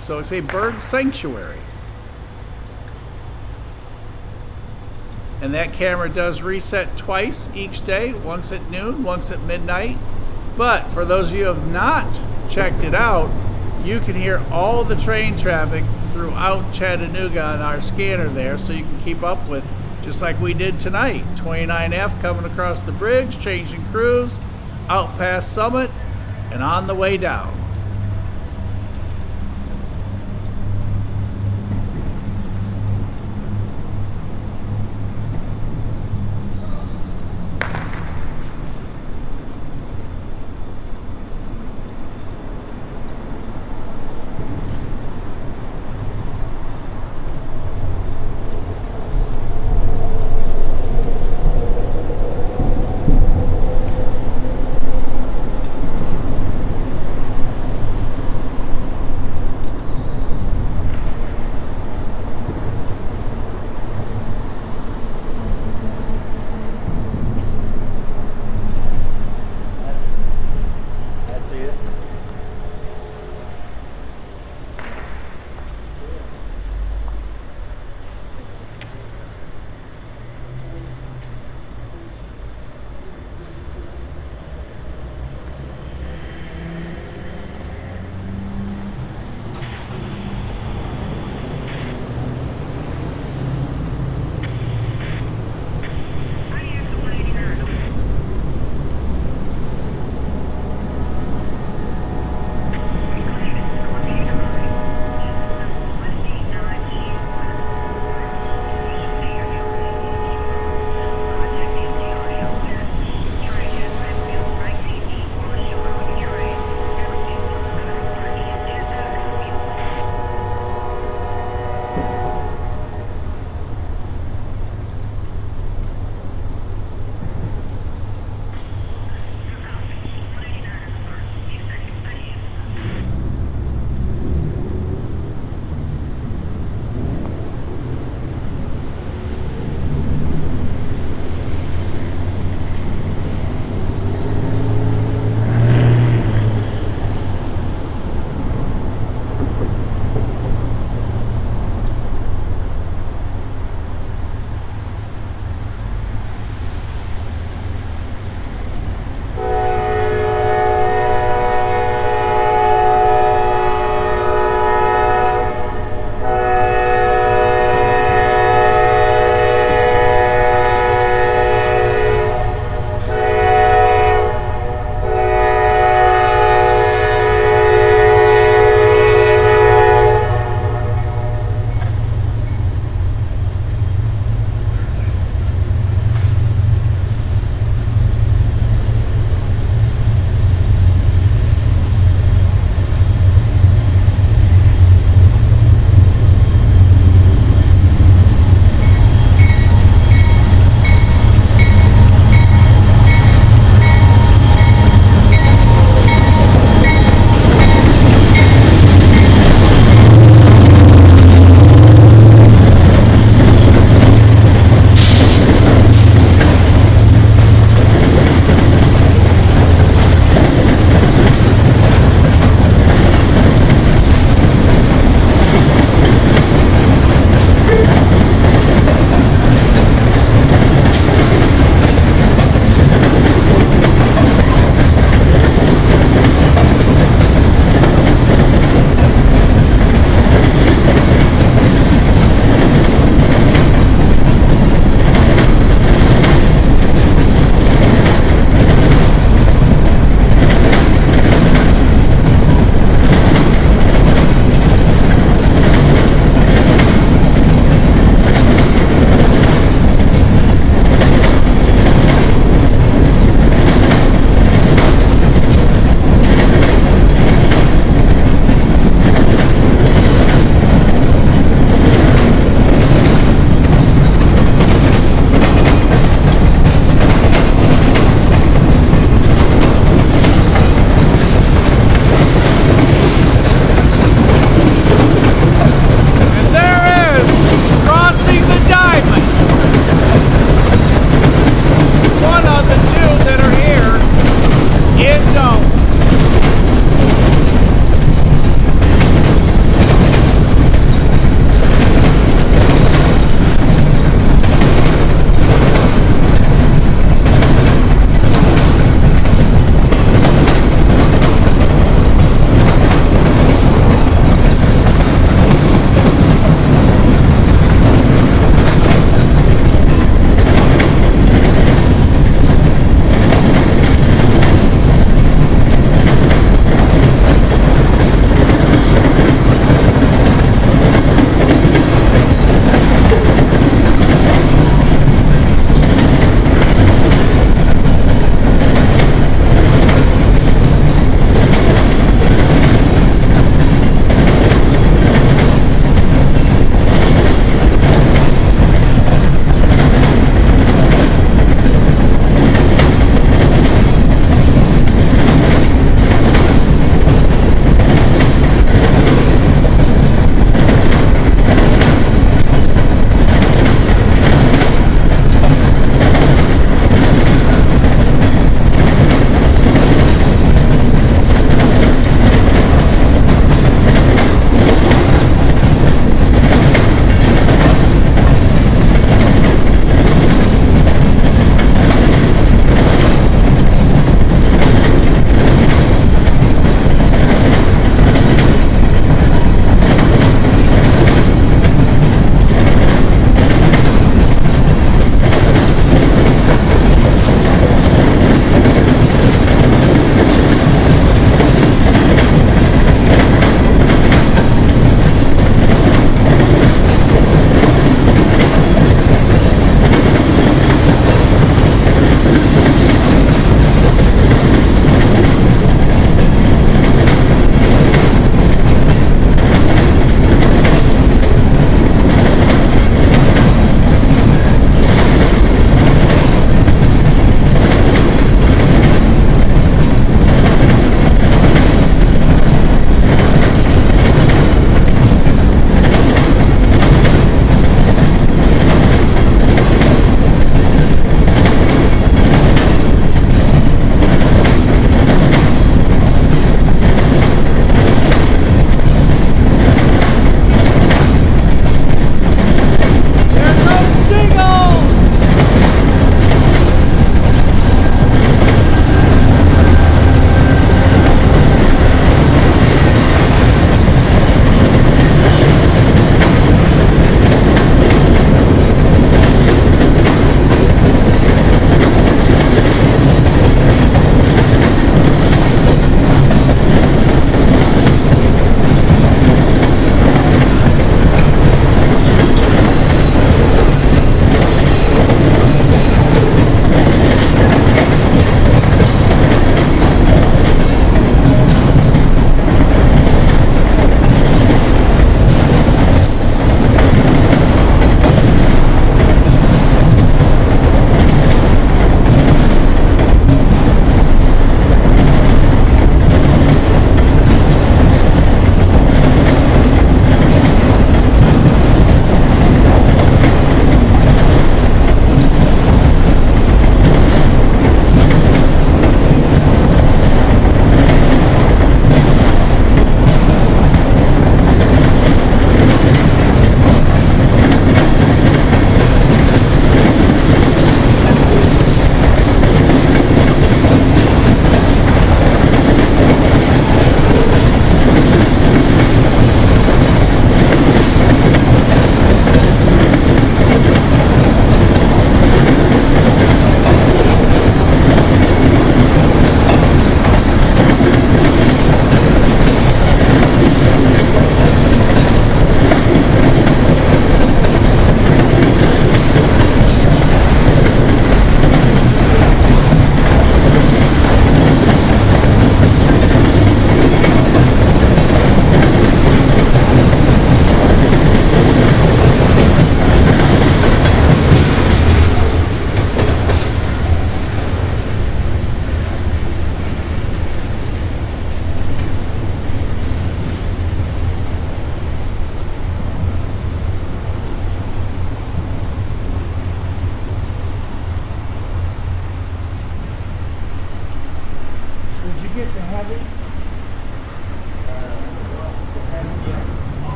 So it's a bird sanctuary. And that camera does reset twice each day, once at noon, once at midnight. But for those of you who have not checked it out, you can hear all the train traffic throughout Chattanooga on our scanner there, so you can keep up with, just like we did tonight. 29F coming across the bridge, changing crews, out past Summit, and on the way down.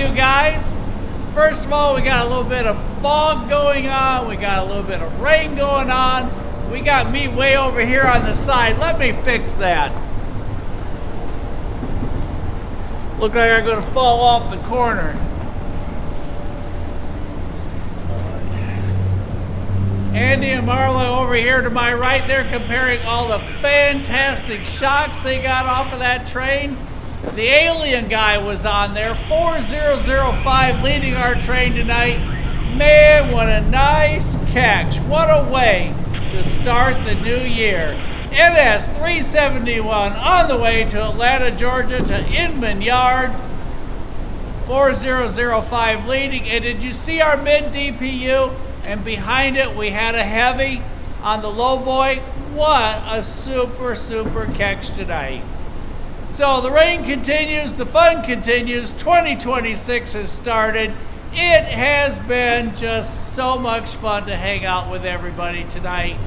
you guys. First of all, we got a little bit of fog going on. We got a little bit of rain going on. We got me way over here on the side. Let me fix that. Look like I'm going to fall off the corner. Andy and Marla over here to my right, they're comparing all the fantastic shocks they got off of that train. The alien guy was on there, 4005 leading our train tonight. Man, what a nice catch. What a way to start the new year. NS 371 on the way to Atlanta, Georgia to Inman Yard. 4005 leading. And did you see our mid DPU? And behind it, we had a heavy on the low boy. What a super, super catch tonight. So the rain continues, the fun continues. 2026 has started. It has been just so much fun to hang out with everybody tonight.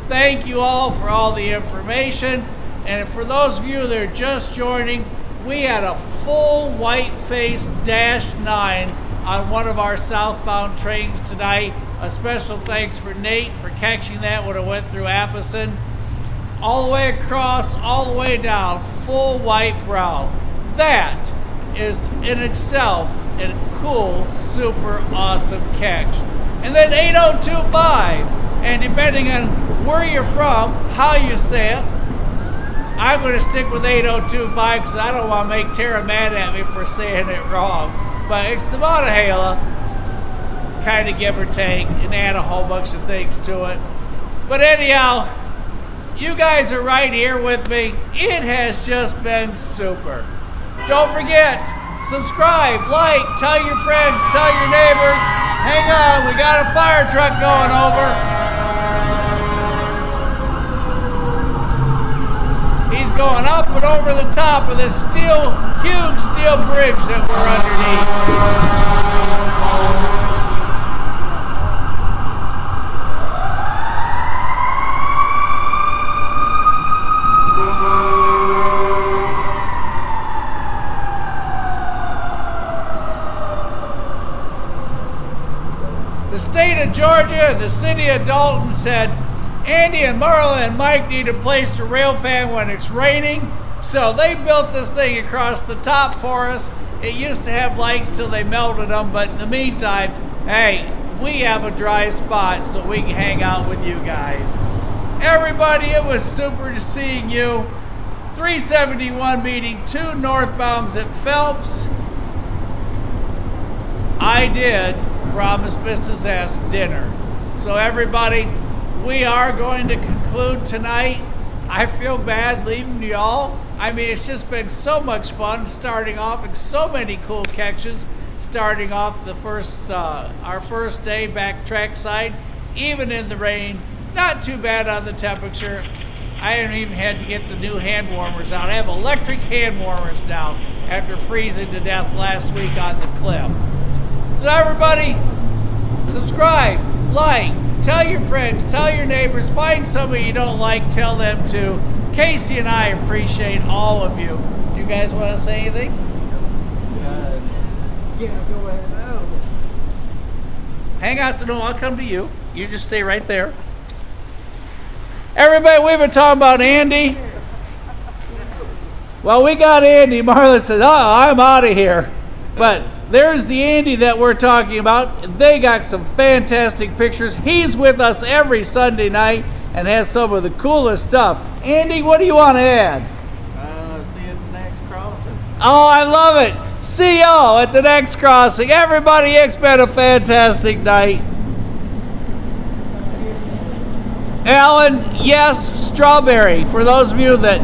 Thank you all for all the information. And for those of you that are just joining, we had a full white-faced Dash 9 on one of our southbound trains tonight. A special thanks for Nate for catching that when it went through Appleton. All the way across, all the way down, full white brown. That is in itself a cool, super awesome catch. And then 8025, and depending on where you're from, how you say it, I'm going to stick with 8025 because I don't want to make Tara mad at me for saying it wrong. But it's the Monongahela, kind of give or take, and add a whole bunch of things to it. But anyhow, you guys are right here with me. It has just been super. Don't forget, subscribe, like, tell your friends, tell your neighbors. Hang on, we got a fire truck going over. He's going up and over the top of this huge steel bridge that we're underneath. The state of Georgia and the city of Dalton said, Andy and Marla and Mike need a place to railfan when it's raining. So they built this thing across the top for us. It used to have lights till they melted them, but in the meantime, hey, we have a dry spot so we can hang out with you guys. Everybody, it was super seeing you. 371 meeting 2 northbounds at Phelps. I did promise Mrs. S dinner. So everybody, we are going to conclude tonight. I feel bad leaving y'all. I mean, it's just been so much fun starting off and so many cool catches. Starting off the our first day back trackside, even in the rain. Not too bad on the temperature. I didn't even had to get the new hand warmers out. I have electric hand warmers now after freezing to death last week on the cliff. So everybody, subscribe, like, tell your friends, tell your neighbors, find somebody you don't like, tell them to. Casey and I appreciate all of you. Do you guys want to say anything? Yeah, go ahead. Hang on, so no, I'll come to you. You just stay right there. Everybody, we've been talking about Andy. Well, we got Andy. Marla said, I'm out of here. But there's the Andy that we're talking about. They got some fantastic pictures. He's with us every Sunday night and has some of the coolest stuff. Andy, what do you want to add? See you at the next crossing. Oh, I love it. See y'all at the next crossing. Everybody, it's been a fantastic night. Alan, yes, strawberry. For those of you that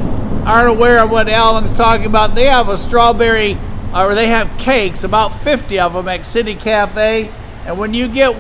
aren't aware of what Alan's talking about, they have a strawberry, or they have cakes, about 50 of them at City Cafe. And when you get